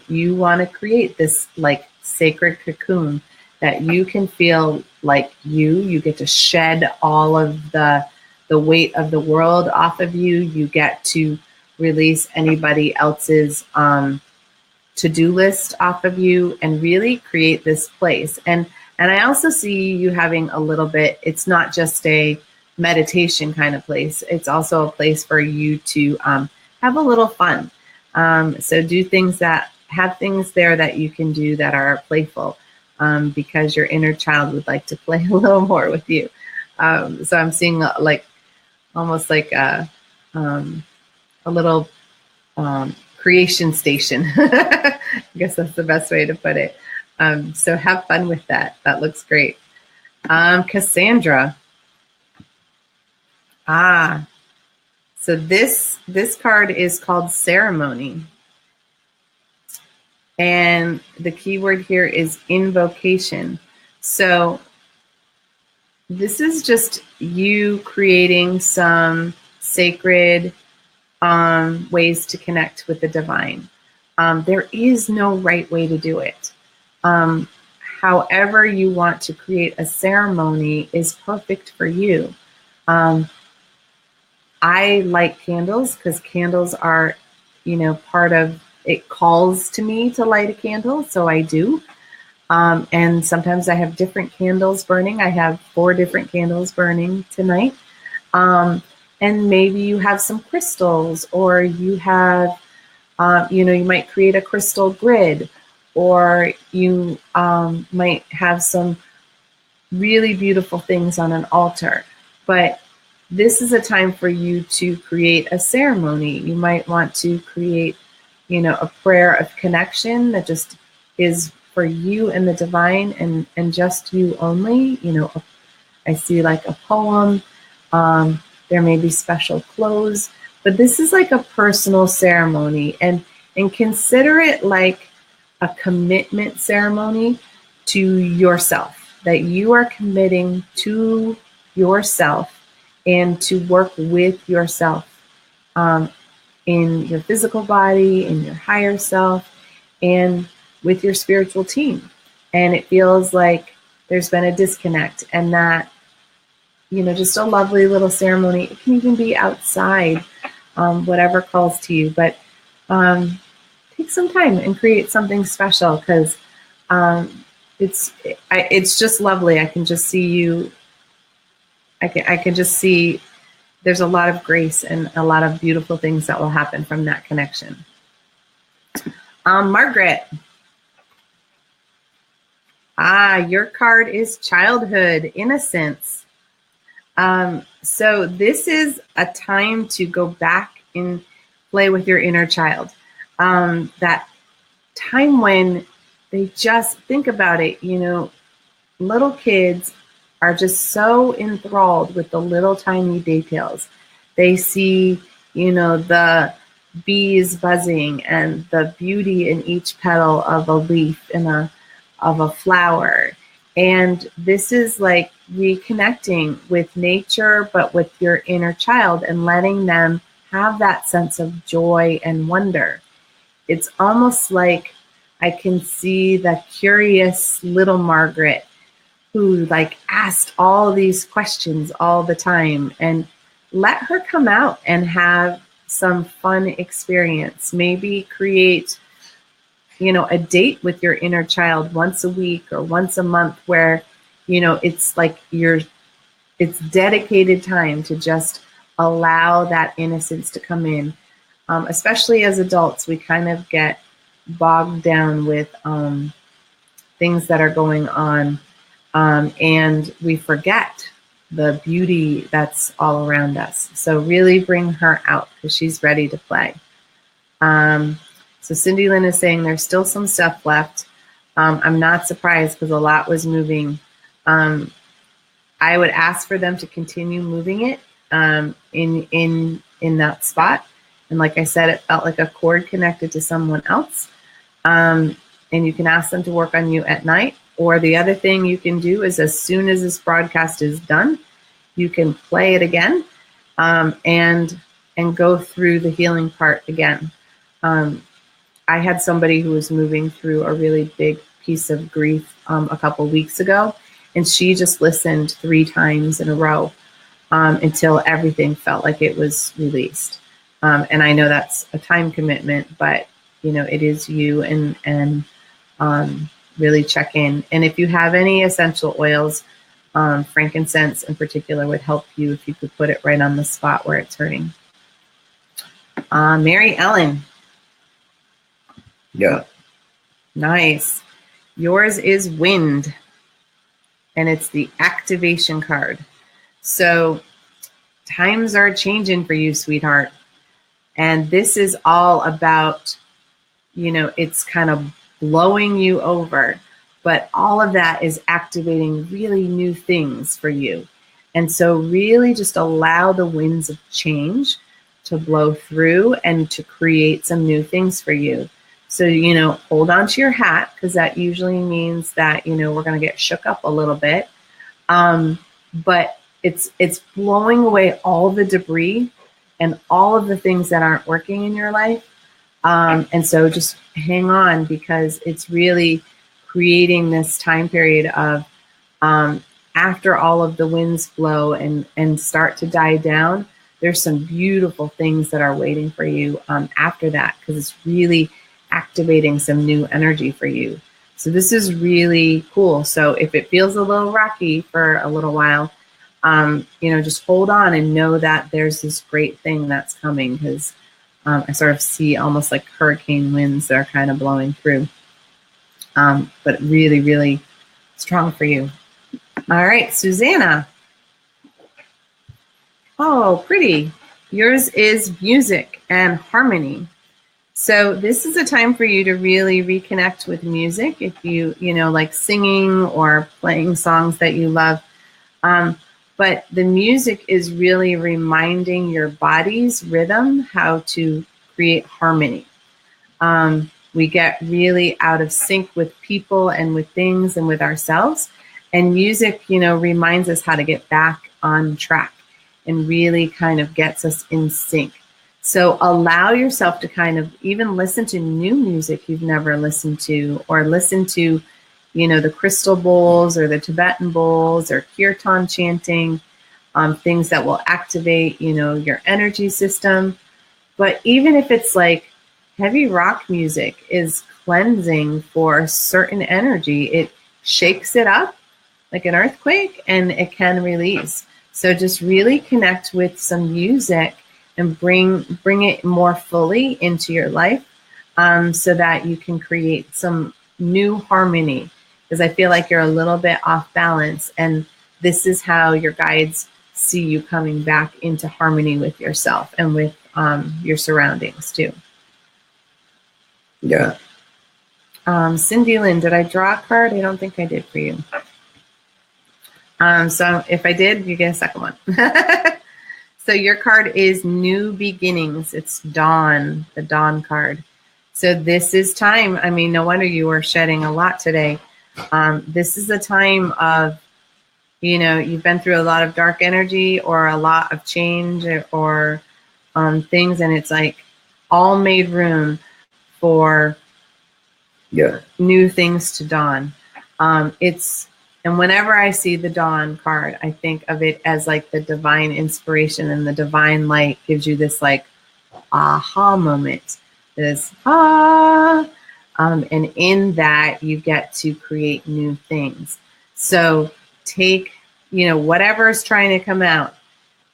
You want to create this like sacred cocoon that you can feel like you get to shed all of the weight of the world off of you. You get to release anybody else's to-do list off of you and really create this place. And I also see you having a little bit, it's not just a meditation kind of place. It's also a place for you to have a little fun. So do things have things there that you can do that are playful, because your inner child would like to play a little more with you. So I'm seeing almost like a little creation station. I guess that's the best way to put it. So have fun with that. That looks great. Cassandra. So this card is called ceremony. And the key word here is invocation. So this is just you creating some sacred ways to connect with the divine. There is no right way to do it. However you want to create a ceremony is perfect for you. I like candles because candles are, part of, it calls to me to light a candle, so I do. And sometimes I have different candles burning. I have 4 different candles burning tonight. And maybe you have some crystals, or you have, you might create a crystal grid, or you might have some really beautiful things on an altar. But this is a time for you to create a ceremony. You might want to create, a prayer of connection that just is for you and the divine, and just you only. I see like a poem. There may be special clothes, but this is like a personal ceremony, and consider it like a commitment ceremony to yourself, that you are committing to yourself and to work with yourself in your physical body, in your higher self, and with your spiritual team. And it feels like there's been a disconnect, and that, just a lovely little ceremony. It can even be outside, whatever calls to you, but take take some time and create something special, because it's just lovely. I can just see you. I can just see there's a lot of grace and a lot of beautiful things that will happen from that connection. Margaret. Your card is childhood, innocence. So this is a time to go back and play with your inner child. That time when they just think about it, little kids are just so enthralled with the little tiny details. They see, the bees buzzing and the beauty in each petal of a leaf of a flower. And this is like reconnecting with nature, but with your inner child, and letting them have that sense of joy and wonder. It's almost like I can see the curious little Margaret who asked all these questions all the time, and let her come out and have some fun experience. Maybe create, a date with your inner child once a week or once a month where, it's like it's dedicated time to just allow that innocence to come in. Especially as adults, we kind of get bogged down with things that are going on. And we forget the beauty that's all around us. So really bring her out, because she's ready to play. So Cindy Lynn is saying there's still some stuff left. I'm not surprised, because a lot was moving. I would ask for them to continue moving it in that spot. And like I said, it felt like a cord connected to someone else. And you can ask them to work on you at night. Or the other thing you can do is, as soon as this broadcast is done, you can play it again and go through the healing part again. I had somebody who was moving through a really big piece of grief a couple weeks ago, and she just listened 3 times in a row until everything felt like it was released. And I know that's a time commitment, but it is you, and really check in. And if you have any essential oils, frankincense in particular would help you if you could put it right on the spot where it's hurting. Mary Ellen. Yeah. Nice. Yours is wind, and it's the activation card. So times are changing for you, sweetheart. And this is all about, it's kind of blowing you over, but all of that is activating really new things for you. And so really just allow the winds of change to blow through and to create some new things for you. So, hold on to your hat, because that usually means that, we're going to get shook up a little bit. But it's blowing away all the debris and all of the things that aren't working in your life. And so just hang on, because it's really creating this time period of after all of the winds blow and start to die down, there's some beautiful things that are waiting for you after that, because it's really activating some new energy for you. So this is really cool. So if it feels a little rocky for a little while, just hold on and know that there's this great thing that's coming, because I sort of see almost like hurricane winds that are kind of blowing through, but really, really strong for you. All right, Susanna. Oh, pretty. Yours is music and harmony. So this is a time for you to really reconnect with music. If you like singing or playing songs that you love. But the music is really reminding your body's rhythm how to create harmony. We get really out of sync with people and with things and with ourselves. And music, reminds us how to get back on track and really kind of gets us in sync. So allow yourself to kind of even listen to new music you've never listened to, or listen to, the crystal bowls or the Tibetan bowls or kirtan chanting, things that will activate, your energy system. But even if it's like, heavy rock music is cleansing for certain energy. It shakes it up like an earthquake, and it can release. So just really connect with some music and bring it more fully into your life, so that you can create some new harmony. Because I feel like you're a little bit off balance, and this is how your guides see you coming back into harmony with yourself and with your surroundings too. Yeah. Cindy Lynn, did I draw a card? I don't think I did for you. So if I did, you get a second one. So your card is New Beginnings. It's Dawn, the Dawn card. So this is time. I mean, no wonder you were shedding a lot today. This is a time of, you've been through a lot of dark energy or a lot of change or things, and it's like all made room for new things to dawn. And whenever I see the Dawn card, I think of it as like the divine inspiration, and the divine light gives you this like aha moment, this and in that you get to create new things. So take, whatever is trying to come out,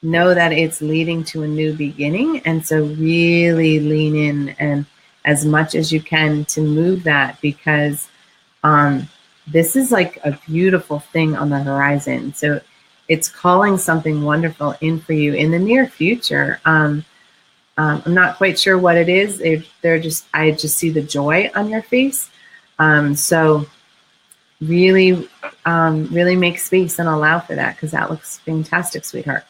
know that it's leading to a new beginning. And so really lean in and as much as you can to move that, because this is like a beautiful thing on the horizon. So it's calling something wonderful in for you in the near future. I'm not quite sure what it is. I just see the joy on your face. So really make space and allow for that, because that looks fantastic, sweetheart.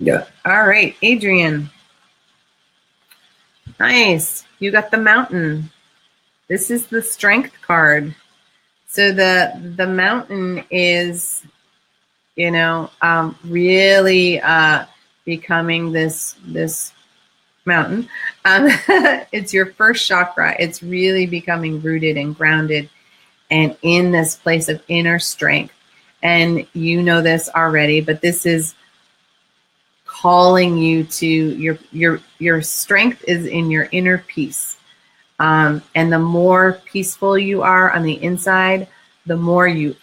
Yeah. All right, Adrian. Nice. You got the Mountain. This is the Strength card. So the Mountain is, really becoming this mountain. It's your first chakra. It's really becoming rooted and grounded and in this place of inner strength. And you know this already, but this is calling you to your strength is in your inner peace. And the more peaceful you are on the inside, the more you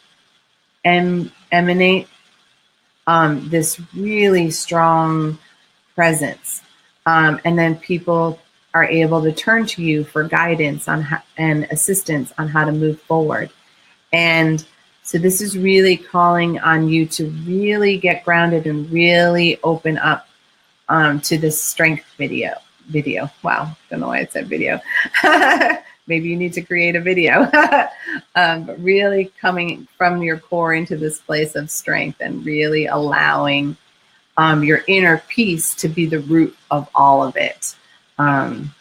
emanate this really strong presence. And then people are able to turn to you for guidance and assistance on how to move forward. And so this is really calling on you to really get grounded and really open up to this strength video. Wow. Don't know why I said video. Maybe you need to create a video. But really coming from your core into this place of strength and really allowing your inner peace to be the root of all of it. And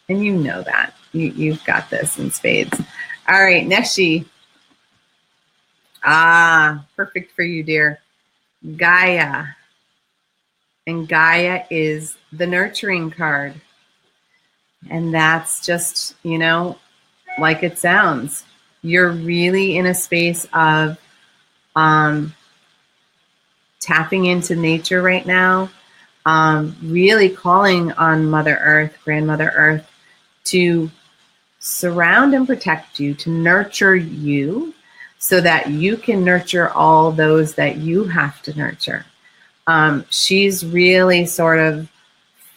you know that. You've got this in spades. All right, Neshi. Perfect for you, dear. Gaia. And Gaia is the nurturing card. And that's just, like it sounds. You're really in a space of tapping into nature right now, really calling on Mother Earth, Grandmother Earth, to surround and protect you, to nurture you so that you can nurture all those that you have to nurture. She's really sort of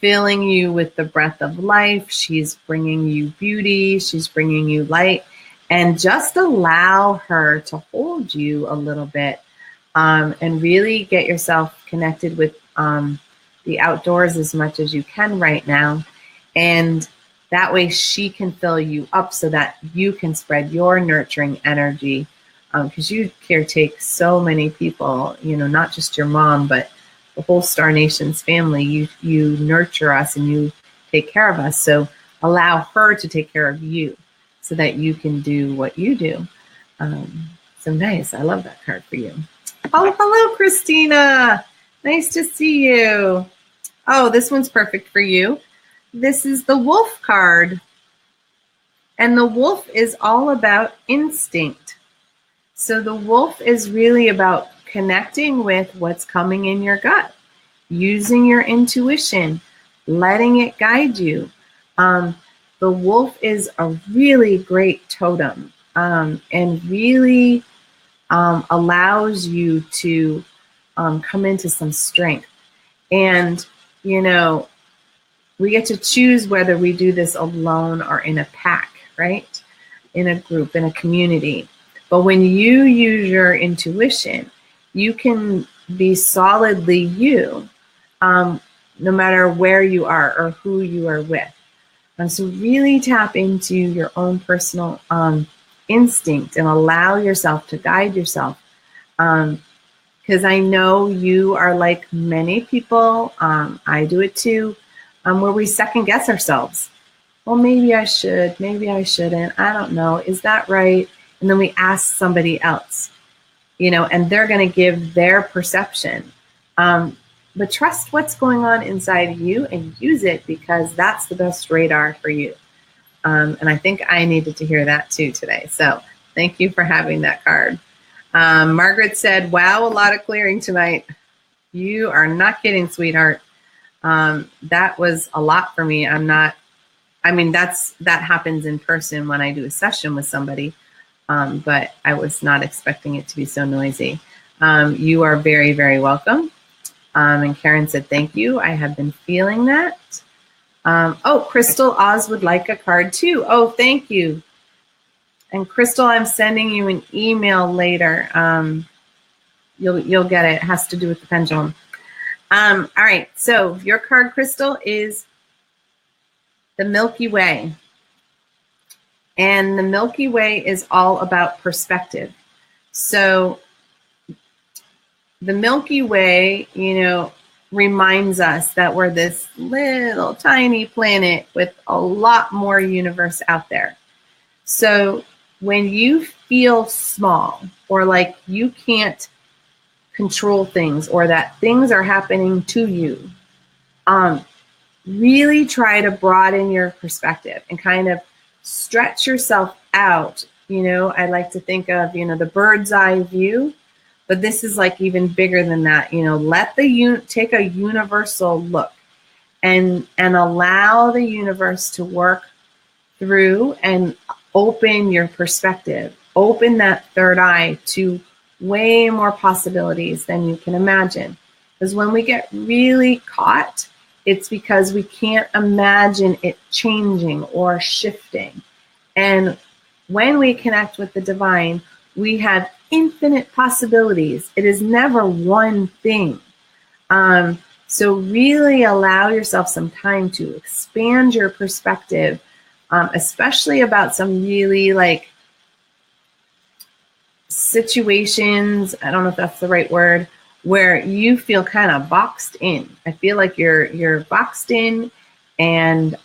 filling you with the breath of life. She's bringing you beauty. She's bringing you light. And just allow her to hold you a little bit, and really get yourself connected with the outdoors as much as you can right now. And that way she can fill you up so that you can spread your nurturing energy, because you caretake so many people, not just your mom, but the whole Star Nations family. You nurture us and you take care of us. So allow her to take care of you so that you can do what you do. So nice. I love that card for you. Oh, hello, Christina. Nice to see you. Oh, this one's perfect for you. This is the Wolf card. And the wolf is all about instinct. So the wolf is really about connecting with what's coming in your gut, using your intuition, letting it guide you. The wolf is a really great totem, and really allows you to come into some strength. And, you know, we get to choose whether we do this alone or in a pack, right? In a group, in a community. But when you use your intuition, you can be solidly you, no matter where you are or who you are with. So really tap into your own personal instinct and allow yourself to guide yourself. Because I know you are like many people, I do it too, where we second guess ourselves. Well, maybe I should, maybe I shouldn't, I don't know, is that right? And then we ask somebody else, you know, and they're going to give their perception. But trust what's going on inside you and use it, because that's the best radar for you. And I think I needed to hear that too today. So thank you for having that card. Margaret said, wow, a lot of clearing tonight. You are not kidding, sweetheart. That was a lot for me. that happens in person when I do a session with somebody. But I was not expecting it to be so noisy. You are very, very welcome. And Karen said, thank you. I have been feeling that. Oh, Crystal Oz would like a card too. Oh, thank you. And Crystal, I'm sending you an email later. You'll get it. It has to do with the pendulum. All right. So your card, Crystal, is the Milky Way. And the Milky Way is all about perspective. So the Milky Way, you know, reminds us that we're this little tiny planet with a lot more universe out there. So when you feel small or like you can't control things or that things are happening to you, really try to broaden your perspective and kind of stretch yourself out. You know, I like to think of, you know, the bird's eye view. But this is like even bigger than that. You know, let take a universal look and allow the universe to work through and open your perspective. Open that third eye to way more possibilities than you can imagine. Because when we get really caught, it's because we can't imagine it changing or shifting. And when we connect with the divine, we have infinite possibilities. It is never one thing. So really allow yourself some time to expand your perspective, especially about some really like situations, I don't know if that's the right word, where you feel kind of boxed in. I feel like you're boxed in and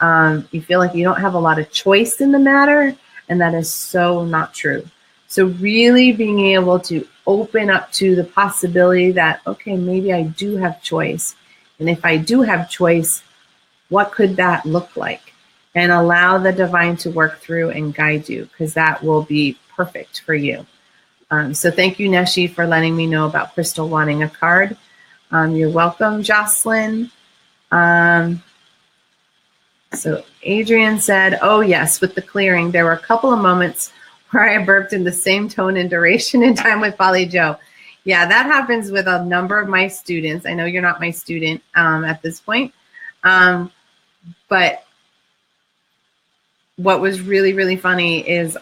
you feel like you don't have a lot of choice in the matter, and that is so not true. So really being able to open up to the possibility that, okay, maybe I do have choice. And if I do have choice, what could that look like? And allow the divine to work through and guide you, because that will be perfect for you. So thank you, Neshi, for letting me know about Crystal wanting a card. You're welcome, Jocelyn. So Adrian said, oh, yes, with the clearing, there were a couple of moments where I burped in the same tone and duration in time with Polly Jo. Yeah, that happens with a number of my students. I know you're not my student at this point. But what was really, really funny is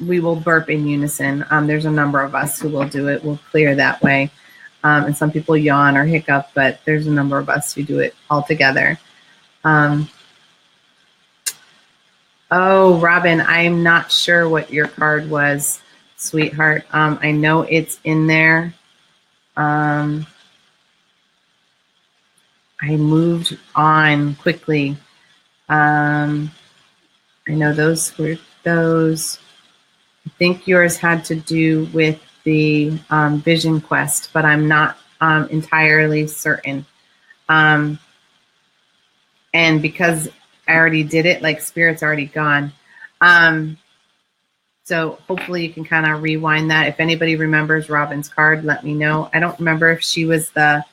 we will burp in unison. There's a number of us who will do it. We'll clear that way. And some people yawn or hiccup, but there's a number of us who do it all together. Oh, Robin, I'm not sure what your card was, sweetheart. I know it's in there. I moved on quickly. I know those were those. I think yours had to do with the Vision Quest, but I'm not entirely certain. And because I already did it, like Spirit's already gone. So hopefully you can kind of rewind that. If anybody remembers Robin's card, let me know. I don't remember if she was the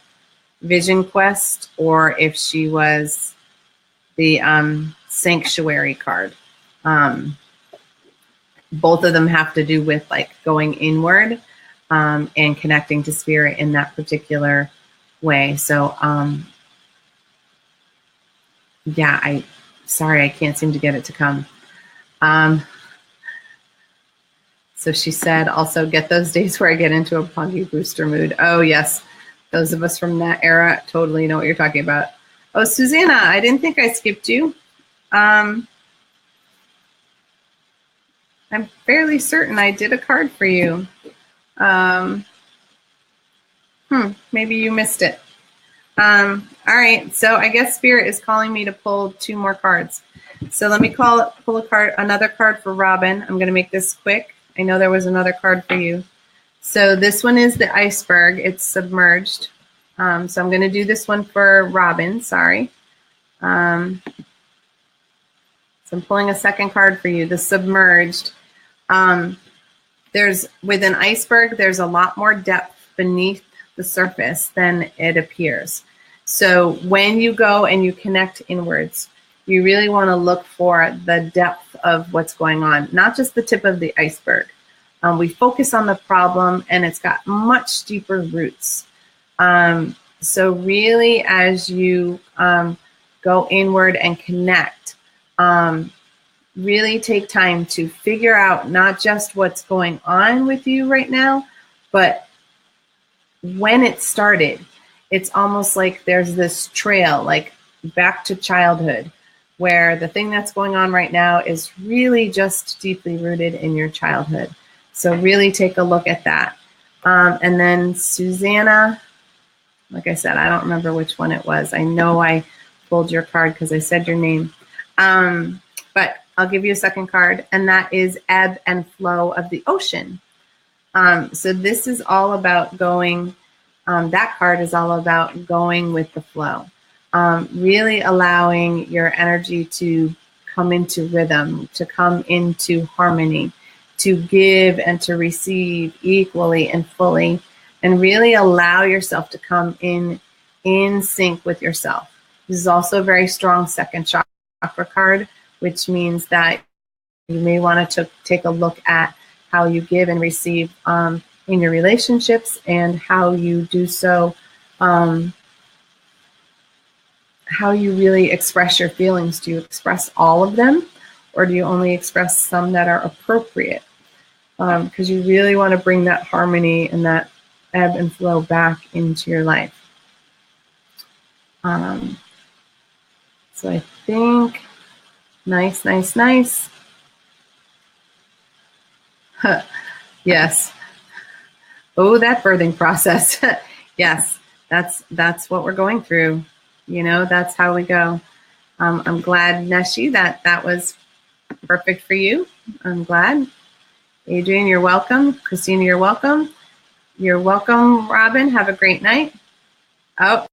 Vision Quest or if she was the Sanctuary card. Both of them have to do with like going inward and connecting to spirit in that particular way. So yeah, sorry, I can't seem to get it to come. So she said, also get those days where I get into a punky booster mood. Oh, yes. Those of us from that era totally know what you're talking about. Oh, Susanna, I didn't think I skipped you. I'm fairly certain I did a card for you. Maybe you missed it. All right. So I guess Spirit is calling me to pull 2 more cards. So let me pull another card for Robin. I'm going to make this quick. I know there was another card for you. So this one is the iceberg. It's submerged. So I'm going to do this one for Robin. Sorry. So I'm pulling a second card for you, the submerged. With an iceberg, there's a lot more depth beneath the surface than it appears. So when you go and you connect inwards, you really want to look for the depth of what's going on, not just the tip of the iceberg. We focus on the problem, and it's got much deeper roots. So really, as you go inward and connect, really take time to figure out not just what's going on with you right now, but when it started. It's almost like there's this trail, like back to childhood, where the thing that's going on right now is really just deeply rooted in your childhood. So really take a look at that. And then Susanna, like I said, I don't remember which one it was. I know I pulled your card because I said your name. But I'll give you a second card, and that is ebb and flow of the ocean. So this is all about going, that card is all about going with the flow. Really allowing your energy to come into rhythm, to come into harmony, to give and to receive equally and fully, and really allow yourself to come in sync with yourself. This is also a very strong second chakra card, which means that you may want to take a look at how you give and receive in your relationships, and how you do so, how you really express your feelings. Do you express all of them, or do you only express some that are appropriate? Because you really want to bring that harmony and that ebb and flow back into your life. So I think, nice. Yes. Oh, that birthing process. Yes, that's what we're going through. You know, that's how we go. I'm glad, Neshi, that was perfect for you. I'm glad. Adrian, you're welcome. Christina, you're welcome. You're welcome, Robin. Have a great night. Oh.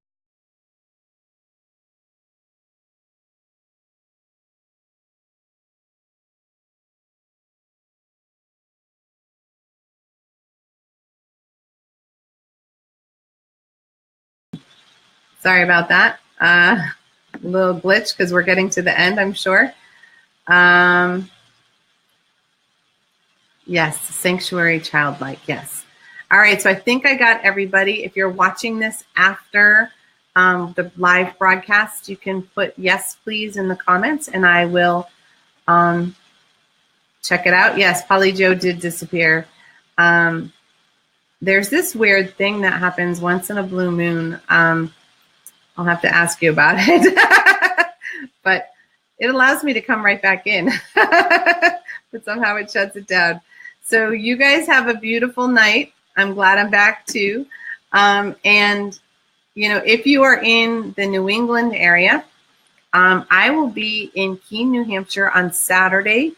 Sorry about that. A little glitch because we're getting to the end, I'm sure. Yes, sanctuary, childlike, yes. All right, so I think I got everybody. If you're watching this after the live broadcast, you can put yes, please in the comments, and I will check it out. Yes, Polly Jo did disappear. There's this weird thing that happens once in a blue moon. I'll have to ask you about it. But it allows me to come right back in. But somehow it shuts it down. So you guys have a beautiful night. I'm glad I'm back too. And, you know, if you are in the New England area, I will be in Keene, New Hampshire on Saturday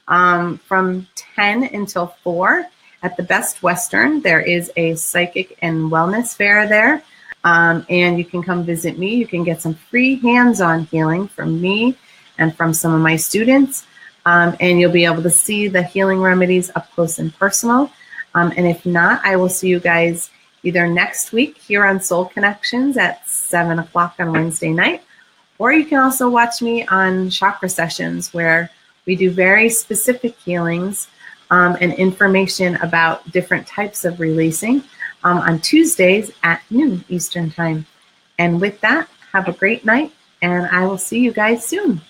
from 10 until 4 at the Best Western. There is a psychic and wellness fair there. And you can come visit me. You can get some free hands-on healing from me and from some of my students. And you'll be able to see the healing remedies up close and personal. And if not, I will see you guys either next week here on Soul Connections at 7 o'clock on Wednesday night, Or you can also watch me on chakra sessions where we do very specific healings and information about different types of releasing on Tuesdays at noon Eastern Time. And with that, have a great night, and I will see you guys soon.